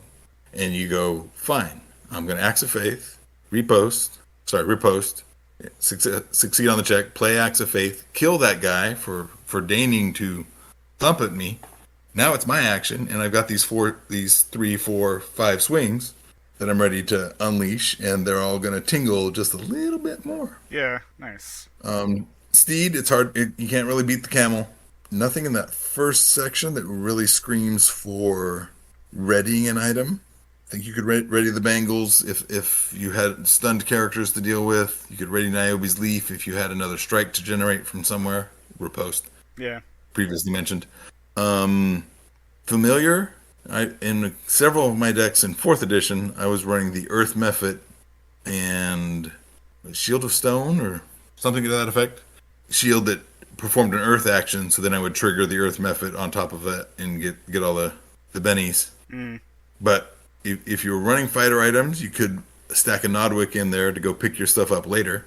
And you go, fine, I'm going to Acts of Faith, riposte, succeed on the check, play Acts of Faith, kill that guy for deigning to thump at me. Now it's my action, and I've got these 3, 4, 5 swings that I'm ready to unleash, and they're all going to tingle just a little bit more. Yeah, nice. Steed, it's hard. You can't really beat the camel. Nothing in that first section that really screams for readying an item. I think you could ready the Bangles if you had stunned characters to deal with. You could ready Niobe's Leaf if you had another strike to generate from somewhere. Riposte. Yeah. Previously mentioned. Familiar. In several of my decks in 4th edition, I was running the Earth Mephit and Shield of Stone or something to that effect. Shield that performed an Earth action, so then I would trigger the Earth Mephit on top of that and get all the bennies. But if you were running fighter items, you could stack a Nodwick in there to go pick your stuff up later.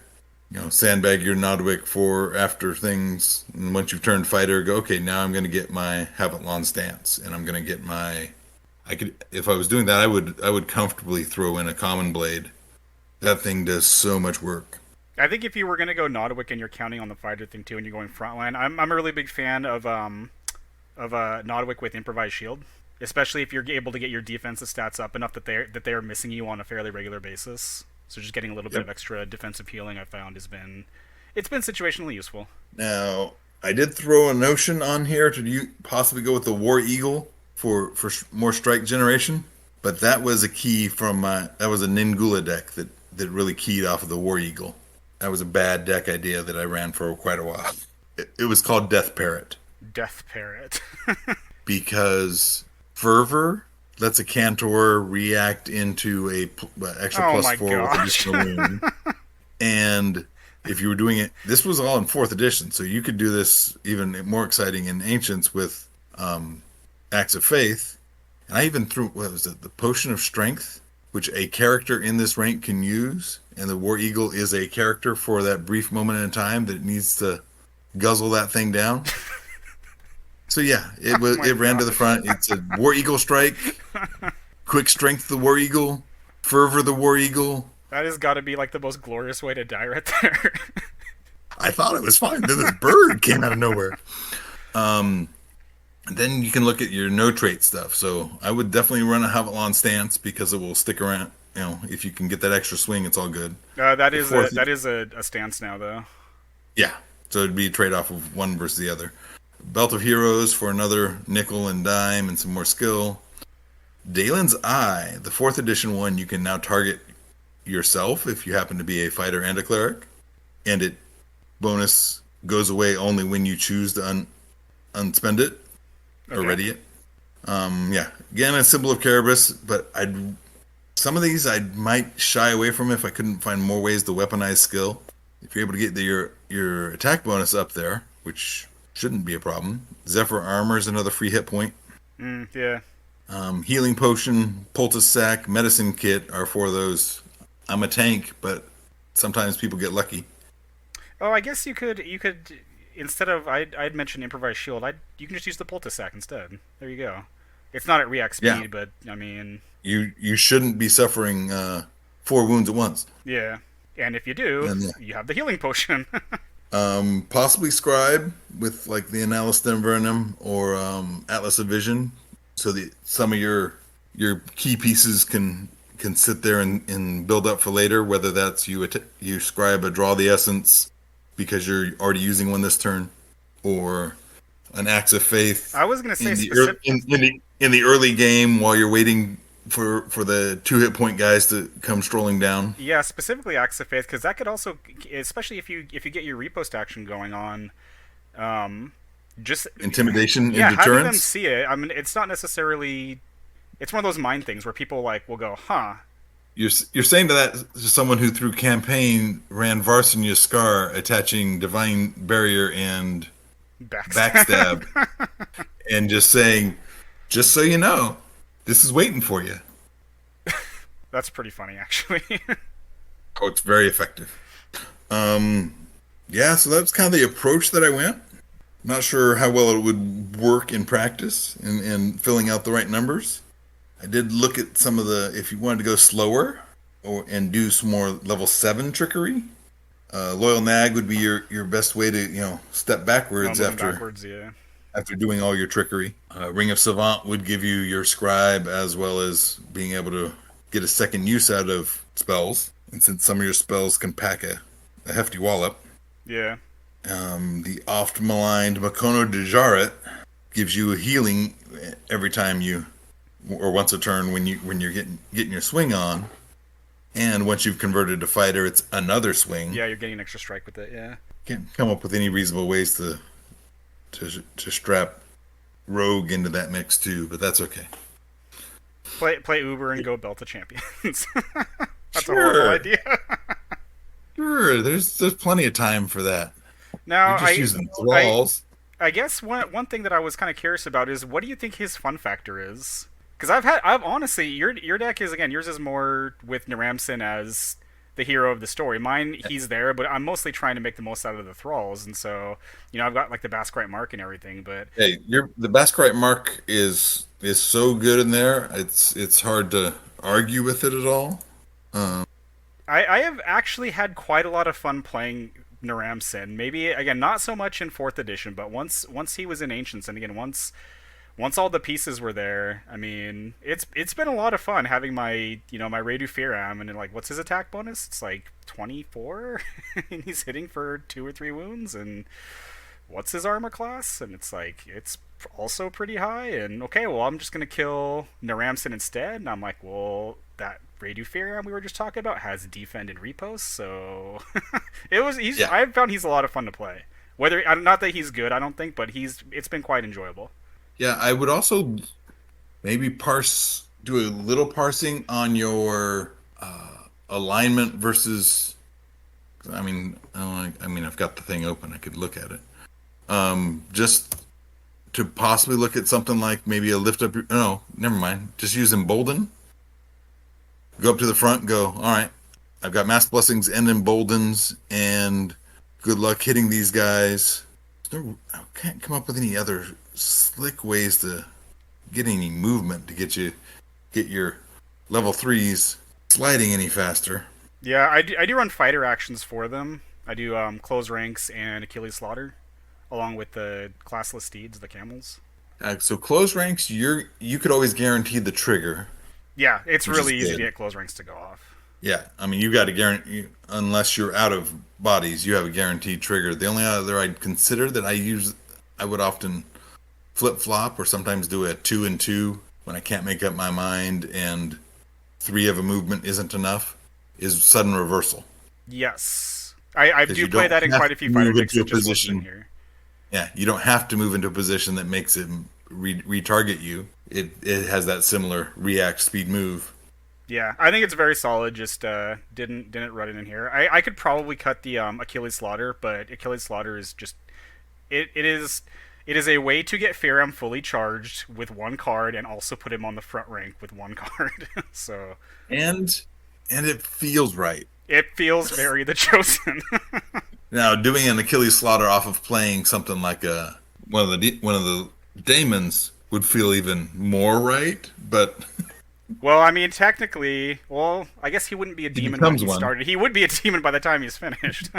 Sandbag your Nodwick for after things, and once you've turned fighter, go, okay, now I'm going to get my Havitlon Stance, and I'm going to get my I could, if I was doing that, I would comfortably throw in a common blade. That thing does so much work. I think if you were gonna go Nodwick and you're counting on the fighter thing too, and you're going frontline, I'm a really big fan of Nodwick with improvised shield, especially if you're able to get your defensive stats up enough that they are missing you on a fairly regular basis. So just getting a little bit Yep. of extra defensive healing, I found, it's been situationally useful. Now, I did throw a notion on here to you possibly go with the War Eagle for more strike generation, but that was a key from my that was a Ningula deck that really keyed off of the War Eagle. That was a bad deck idea that I ran for quite a while. It was called Death Parrot Death Parrot. because Fervor lets a Cantor react into a extra Oh plus my 4 with gosh. additional wound. And if you were doing it, this was all in fourth edition, so you could do this even more exciting in Ancients with Acts of Faith. And I even threw, what was it, the Potion of Strength, which a character in this rank can use. And the War Eagle is a character for that brief moment in time that needs to guzzle that thing down. So yeah, it ran to the front. It's a War Eagle strike, Quick Strength the War Eagle, Fervor the War Eagle. That has got to be like the most glorious way to die right there. I thought it was fine. Then this bird came out of nowhere. Then you can look at your no trait stuff. So I would definitely run a Haviland stance because it will stick around. You know, if you can get that extra swing, it's all good. That is a stance now, though. Yeah. So it'd be a trade off of one versus the other. Belt of Heroes for another nickel and dime and some more skill. Dalen's Eye, the fourth edition one, you can now target yourself if you happen to be a fighter and a cleric. And it bonus goes away only when you choose to unspend it or ready it. Yeah. Again, a symbol of Caribus, but some of these I might shy away from if I couldn't find more ways to weaponize skill. If you're able to get your attack bonus up there, which shouldn't be a problem. Zephyr Armor is another free hit point. Yeah. Healing Potion, Poultice Sack, Medicine Kit are for those. I'm a tank, but sometimes people get lucky. Oh, I guess you could instead of I'd mentioned improvised shield. You can just use the poultice sack instead. There you go. It's not at react speed, Yeah. but I mean, You shouldn't be suffering 4 wounds at once. yeah. And if you do, And, you have the healing potion. Possibly Scribe with like the Analystem Venom or Atlas of Vision, so that some of your key pieces can sit there and build up for later. Whether that's you Scribe a Draw the Essence because you're already using one this turn, or an Axe of Faith. I was gonna say in the early game while you're waiting for the 2 hit point guys to come strolling down. yeah, specifically Acts of Faith, because that could also, especially if you get your repost action going on, just Intimidation yeah, and having them deterrence. see it. I mean, it's not necessarily. It's one of those mind things where people will go, huh? You're saying to someone who through campaign ran Varsinia Scar attaching Divine Barrier and Backstab and just saying, just so you know, this is waiting for you. That's pretty funny, actually. Oh, it's very effective. Yeah, so that's kind of the approach that I went. Not sure how well it would work in practice and filling out the right numbers. I did look at some of if you wanted to go slower and do some more level 7 trickery, Loyal Nag would be your best way to, step backwards Yeah. after doing all your trickery. Ring of Savant would give you your Scribe as well as being able to get a second use out of spells. And since some of your spells can pack a hefty wallop. Yeah. The oft-maligned Makono Dejaret gives you a healing every time or once a turn when you're getting your swing on. And once you've converted to fighter, it's another swing. Yeah, you're getting an extra strike with it, yeah. Can't come up with any reasonable ways to strap Rogue into that mix too, but that's okay. Play Uber and go belt the champions. That's Sure. a horrible idea. Sure, there's plenty of time for that. Now, You're just using thralls. I guess one thing that I was kind of curious about is, what do you think his fun factor is? Because I've honestly, your deck is, again, yours is more with Naram-Sin as the hero of the story. Mine, he's there, but I'm mostly trying to make the most out of the thralls, and so, I've got like the Baskerite mark and everything, but Hey, the Baskerite mark is is so good in there. It's hard to argue with it at all. I have actually had quite a lot of fun playing Naram-Sin. Maybe again, not so much in fourth edition, but once he was in Ancients, and again once all the pieces were there, I mean, it's been a lot of fun having my my Redu Firam, and like, what's his attack bonus? It's like 24, and he's hitting for 2 or 3 wounds, and what's his armor class? And it's like, it's also pretty high. And okay, well, I'm just gonna kill Naram-Sin instead. And I'm like, well, that Redu Firam we were just talking about has defend and repost, so Yeah, I've found he's a lot of fun to play. Whether not that he's good, I don't think, but it's been quite enjoyable. yeah. I would also maybe do a little parsing on your alignment versus. I mean, I've got the thing open. I could look at it. Just to possibly look at something like maybe a lift up. No, never mind. Just use embolden. Go up to the front. Go. All right. I've got mass blessings and emboldens, and good luck hitting these guys. I can't come up with any other slick ways to get any movement to get your level threes sliding any faster. Yeah, I do run fighter actions for them. I do close ranks and Achilles Slaughter, along with the classless steeds, the camels. So close ranks, you could always guarantee the trigger, Yeah, it's which is really easy to good. get close ranks to go off. Yeah, I mean you got to guarantee unless you're out of bodies, you have a guaranteed trigger. The only other I'd consider that I would often flip flop or sometimes do a 2 and 2 when I can't make up my mind and three of a movement isn't enough is sudden reversal Yes, I because do you play don't that in have quite a to few fighter move decks into a that just wasn't in position. here. Yeah, you don't have to move into a position that makes it retarget you. It has that similar react speed move. Yeah, I think it's very solid. Just didn't run it in here. I could probably cut the Achilles Slaughter, but Achilles Slaughter is just it is a way to get Firam fully charged with one card and also put him on the front rank with one card. So And it feels right. it feels very the chosen. Now, doing an Achilles slaughter off of playing something like a one of the daemons would feel even more right, but Well, I mean, technically, well, I guess he wouldn't be a he demon when becomes he one. started. He would be a demon by the time he's finished.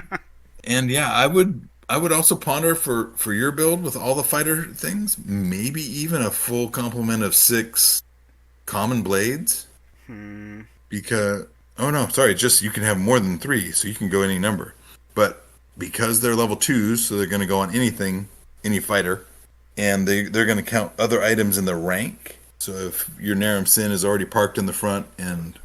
And yeah, I would also ponder for your build with all the fighter things, maybe even a full complement of 6 common blades. Because oh no, sorry, just you can have more than 3, so you can go any number. But because they're level 2s, so they're going to go on anything, any fighter, and they're going to count other items in the rank. So if your Naram-Sin is already parked in the front and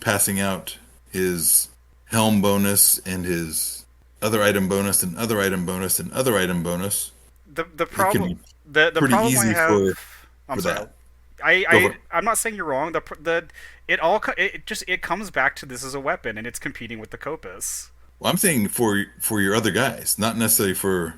passing out his helm bonus and his other item bonus and other item bonus and other item bonus, the it can problem be the pretty problem I easy have. I'm for sorry. that. I, Go for I it. I'm not saying you're wrong. It comes back to this as a weapon and it's competing with the Copus. Well, I'm saying for your other guys, not necessarily for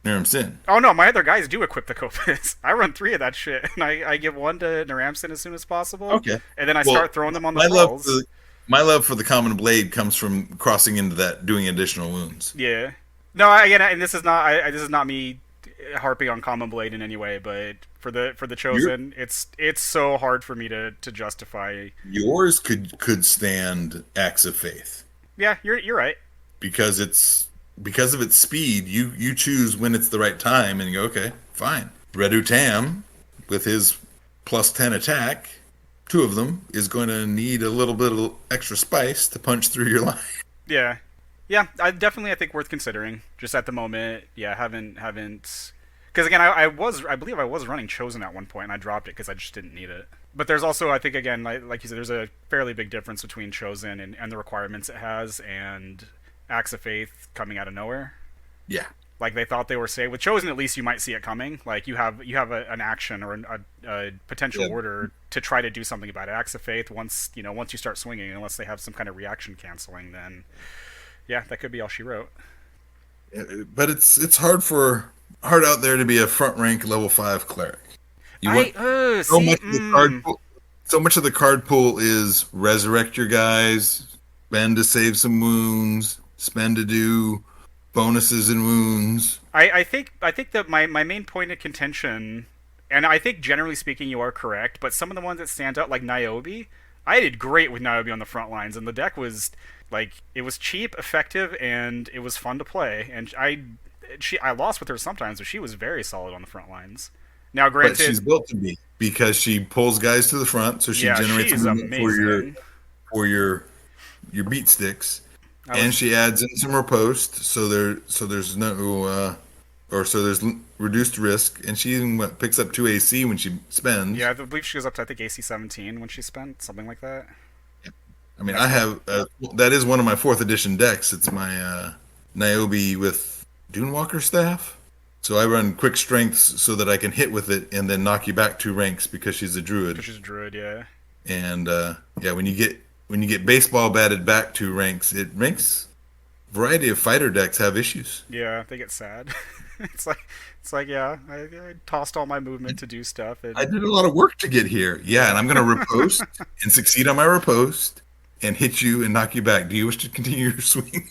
Naram-Sin. Oh no, my other guys do equip the Copus. I run 3 of that shit, and I give one to Naram-Sin as soon as possible, Okay. and then I Well, start throwing them on the my love for thralls. my love for the common blade comes from crossing into that doing additional wounds. Yeah. No, again, and this is not me harping on Common Blade in any way, but for the Your chosen, it's so hard for me to justify. yours could stand Acts of Faith Yeah, you're right. because because of its speed. You choose when it's the right time, and you go, okay, fine. Redu Tam with his +10 attack, 2 of them is going to need a little bit of extra spice to punch through your line. Yeah, yeah. I think worth considering. Just at the moment, yeah, haven't. Because again, I believe I was running chosen at one point, and I dropped it because I just didn't need it. But there's also, I think, again, like you said, there's a fairly big difference between chosen and the requirements it has, and Acts of Faith coming out of nowhere. Yeah. Like they thought they were safe. With chosen, at least you might see it coming. Like you have an action or a potential Yeah. order to try to do something about it. Acts of Faith, once you start swinging, unless they have some kind of reaction canceling, then yeah, that could be all she wrote. But it's hard out there to be a front rank level 5 cleric. You want so See, much of the card pool, so much of the card pool is resurrect your guys, spend to save some wounds, spend to do bonuses and wounds. I think that my main point of contention And I think generally speaking, you are correct. But some of the ones that stand out, like Niobe, I did great with Niobe on the front lines, and the deck was like it was cheap, effective, and it was fun to play. And I lost with her sometimes, but she was very solid on the front lines. Now, But she's granted, built to be because she pulls guys to the front, so she yeah, generates she's movement amazing. for your beat sticks, I and was she adds in some riposte, so there's no so there's reduced risk, and she even picks up 2 AC when she spends. Yeah, I believe she goes up to I think AC 17 when she spent something like that. I mean, That's I what. have that is one of my fourth edition decks. It's my Niobe with Dunewalker staff. So I run quick strengths so that I can hit with it and then knock you back 2 ranks because she's a druid. Because she's a druid, yeah. And yeah, when you get baseball batted back 2 ranks, it makes variety of fighter decks have issues. Yeah, they get sad. it's like it's like yeah, I tossed all my movement to do stuff, I and did a lot of work to get here. Yeah, and yeah. I'm going to riposte and succeed on my riposte and hit you and knock you back. Do you wish to continue your swing?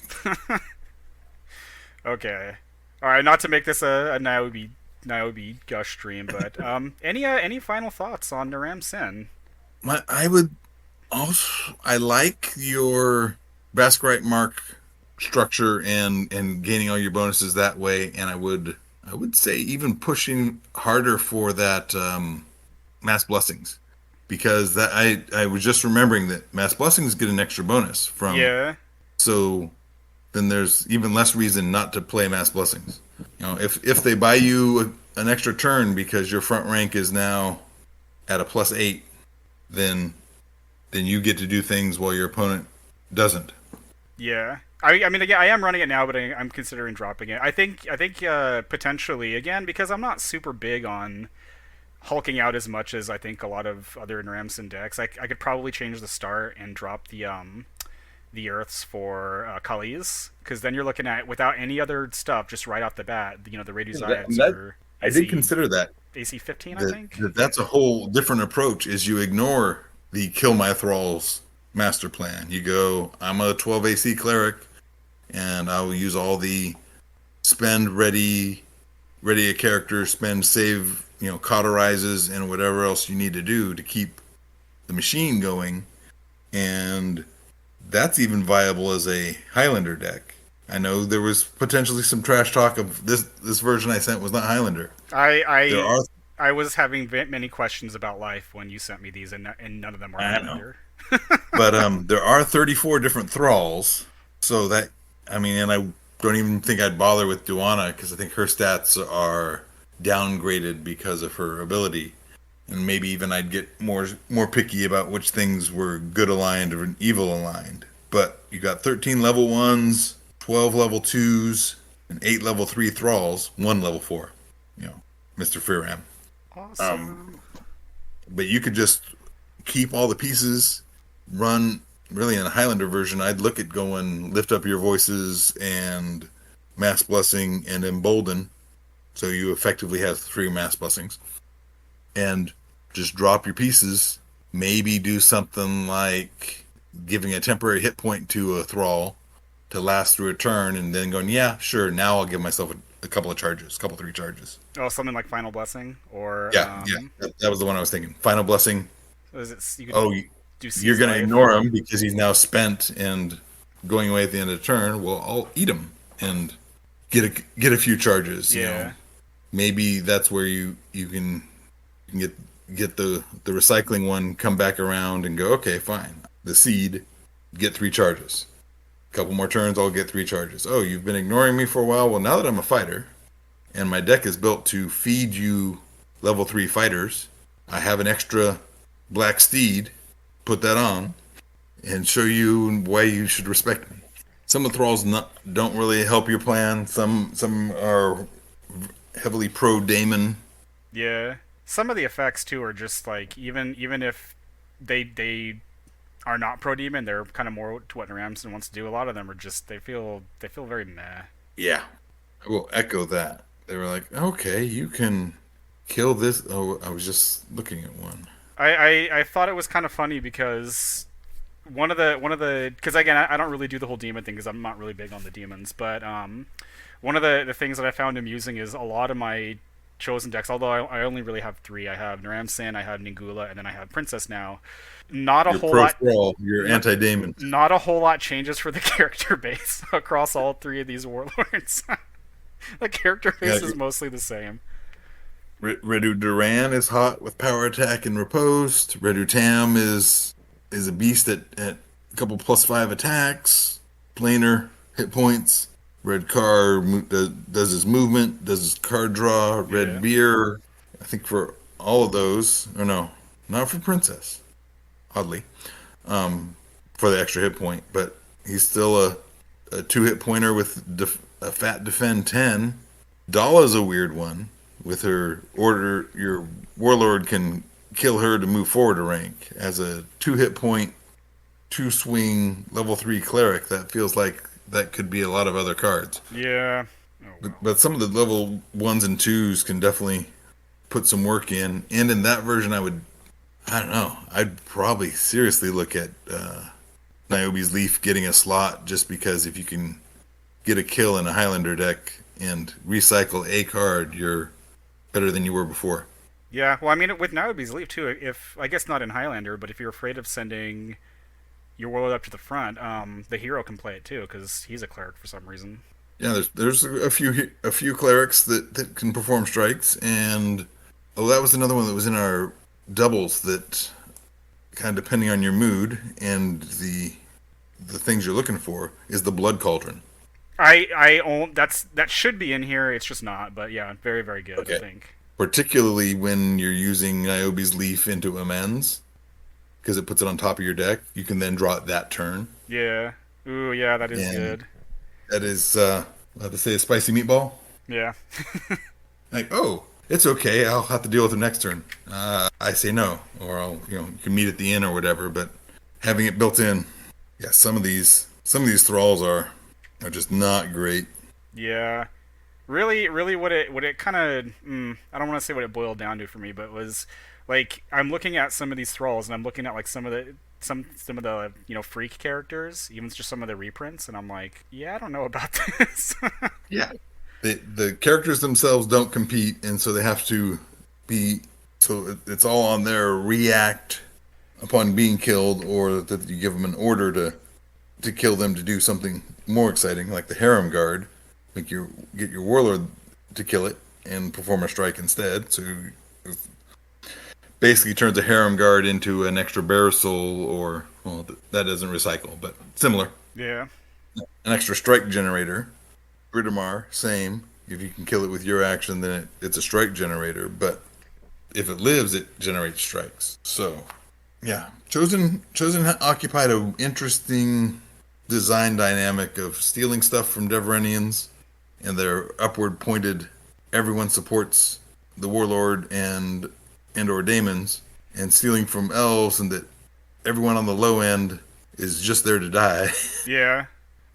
Okay, all right. Not to make this a Niobe gush stream, but any final thoughts on Naram-Sin? I would also I like your Baskerite mark structure and gaining all your bonuses that way, and I would say even pushing harder for that mass blessings because that I was just remembering that mass blessings get an extra bonus from Yeah, so then there's even less reason not to play mass blessings. If they buy you an extra turn because your front rank is now at a +8, then you get to do things while your opponent doesn't. yeah. I mean, again, I am running it now, but I'm considering dropping it. I think potentially again because I'm not super big on hulking out as much as I think a lot of other Naram-Sin decks. I could probably change the start and drop the Earths for Kali's, because then you're looking at without any other stuff, just right off the bat. The Radius Zayats are I did AC consider that. AC 15, I think. That's a whole different approach. Is you ignore the kill my thralls master plan. You go, I'm a 12 AC cleric, and I will use all the spend ready a character, spend save, cauterizes and whatever else you need to do to keep the machine going, and that's even viable as a Highlander deck. I know there was potentially some trash talk of this version I sent was not Highlander. I There I are I was having many questions about life when you sent me these, and none of them were I know. Highlander. But there are 34 different thralls, so that I mean, and I don't even think I'd bother with Duana because I think her stats are downgraded because of her ability, and maybe even I'd get more picky about which things were good aligned or evil aligned. But you got 13 level 1s, 12 level 2s, and 8 level 3 thralls, 1 level 4. Mr. Fearam. Awesome. But you could just keep all the pieces, run really in a Highlander version. I'd look at going lift up your voices and mass blessing and embolden, so you effectively have 3 mass blessings, and just drop your pieces. Maybe do something like giving a temporary hit point to a thrall to last through a turn, and then going, yeah, sure, now I'll give myself a couple of charges, a couple 3 charges. Oh, something like Final Blessing, or Yeah. That was the one I was thinking. Final blessing. is it? You could Oh, do you're Seize going to Life. ignore him because he's now spent and going away at the end of the turn. Well, I'll eat him and get a few charges. Yeah. Maybe that's where you can get the recycling one, come back around and go, okay, fine. The seed, get 3 charges. A couple more turns, I'll get 3 charges. Oh, you've been ignoring me for a while. Well, now that I'm a fighter and my deck is built to feed you level 3 fighters, I have an extra black steed. Put that on and show you why you should respect me. Some of the thralls don't really help your plan. Some are heavily pro daemon. Yeah. Some of the effects too are just like even if they are not pro demon, they're kind of more to what Naram-Sin wants to do. A lot of them are just they feel very meh. Yeah, I will echo that. They were like, okay, you can kill this. Oh, I was just looking at one. I thought it was kind of funny because one of the because again I don't really do the whole demon thing because I'm not really big on the demons, but one of the things that I found amusing is a lot of my chosen decks. Although I only really have three. I have Naram-Sin, I have Ningula, and then I have Princess now. Not a You're whole pro lot. thrall. You're anti-daemon. Not a whole lot changes for the character base across all three of these warlords. The character base is mostly the same. Redu Duran is hot with power attack and riposte. Redu Tam is a beast at a couple +5 attacks. Planar hit points. Red Car does his movement, does his card draw. Red Beer, I think for all of those, or no, not for Princess, oddly, for the extra hit point, but he's still a 2-hit pointer with a fat defend 10. Dala's a weird one. With her order, your Warlord can kill her to move forward a rank. As a 2-hit point, 2-swing, level 3 Cleric, that feels like that could be a lot of other cards. Yeah. But some of the level 1s and 2s can definitely put some work in. And in that version, I don't know, I'd probably seriously look at Niobe's Leaf getting a slot, just because if you can get a kill in a Highlander deck and recycle a card, you're better than you were before. Yeah, well, I mean, with Niobe's Leaf, too, if I guess not in Highlander, but if you're afraid of sending your Warlord up to the front, the hero can play it, too, because he's a Cleric for some reason. Yeah, there's a few Clerics that can perform strikes, and that was another one that was in our doubles that, kind of depending on your mood and the things you're looking for, is the Blood Cauldron. I own that should be in here. It's just not, but yeah, very, very good. Okay. I think particularly when you're using Niobe's Leaf into amends, because it puts it on top of your deck. You can then draw it that turn. Yeah. Ooh, yeah, that is good. That is, allowed to say, a spicy meatball. Yeah. Like, oh, it's okay. I'll have to deal with it next turn. I say no, or you can meet at the inn or whatever. But having it built in, yeah, some of these thralls are just not great. Yeah, really, what it kind of I don't want to say what it boiled down to for me, but it was like I'm looking at some of these thralls and I'm looking at like some of the freak characters, even just some of the reprints, and I'm like, yeah, I don't know about this. Yeah, the characters themselves don't compete, and so they have to be. So it's all on their react upon being killed, or that you give them an order to kill them to do something more exciting, like the Harem Guard. Like you get your Warlord to kill it and perform a strike instead. So basically turns a Harem Guard into an extra Bear Soul, or, well, that doesn't recycle, but similar. Yeah. An extra strike generator. Britomar, same. If you can kill it with your action, then it's a strike generator, but if it lives, it generates strikes. So, yeah. Chosen occupied an interesting design dynamic of stealing stuff from Deverenians, and they're upward pointed. Everyone supports the Warlord and or daemons, and stealing from elves, and that everyone on the low end is just there to die. Yeah,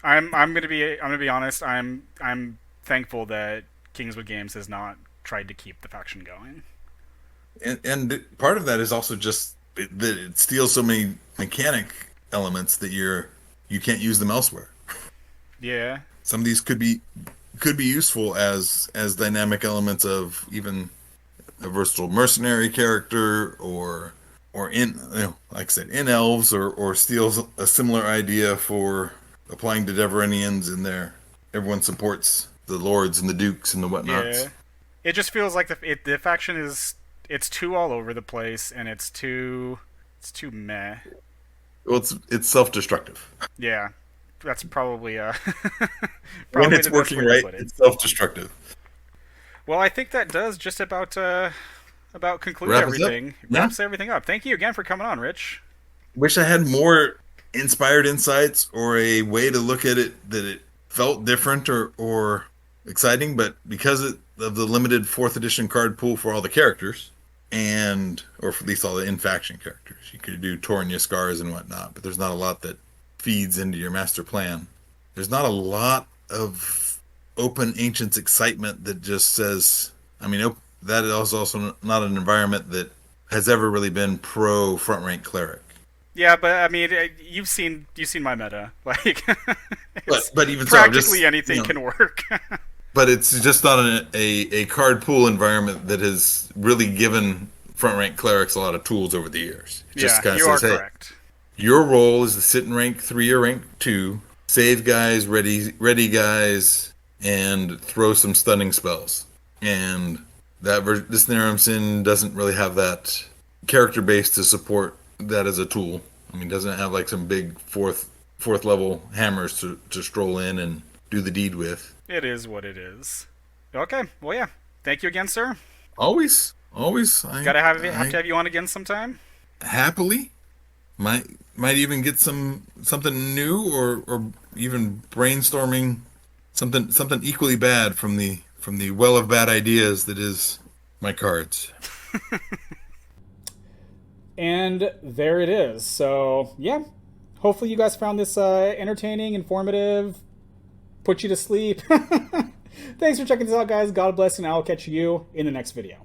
I'm gonna be honest. I'm thankful that Kingswood Games has not tried to keep the faction going. And part of that is also just that it steals so many mechanic elements that you can't use them elsewhere. Yeah. Some of these could be useful as dynamic elements of even a versatile mercenary character, or in, like I said, in elves, or steals a similar idea for applying to Deverenians in there. Everyone supports the lords and the dukes and the whatnots. Yeah. It just feels like the faction it's too all over the place, and it's too meh. Well, it's self-destructive. Yeah, that's probably when it's working right, it's self-destructive. Well, I think that does just about conclude everything. Wraps everything up. Thank you again for coming on, Rich. Wish I had more inspired insights, or a way to look at it that it felt different or exciting, but because of the limited 4th edition card pool for all the characters, or at least all the in-faction characters. You could do Tornya Scars and whatnot, but there's not a lot that feeds into your master plan. There's not a lot of open Ancients excitement that just says, that is also not an environment that has ever really been pro front rank Cleric. Yeah, but you've seen my meta. Like, but even practically anything can work. but it's just not a card pool environment that has really given front rank clerics a lot of tools over the years. It just kind of you are says, hey, correct. your role is to sit in rank 3 or rank 2, save guys, ready guys, and throw some stunning spells. And this Naram-Sin doesn't really have that character base to support that as a tool. I mean, doesn't have like some big fourth level hammers to stroll in and do the deed with. It is what it is. Okay, well, yeah. Thank you again, sir. Always. Gotta have to have you on again sometime. Happily. Might even get something new or even brainstorming something equally bad from the well of bad ideas that is my cards. And there it is. So, yeah. Hopefully you guys found this entertaining, informative, put you to sleep. Thanks for checking this out, guys. God bless, and I'll catch you in the next video.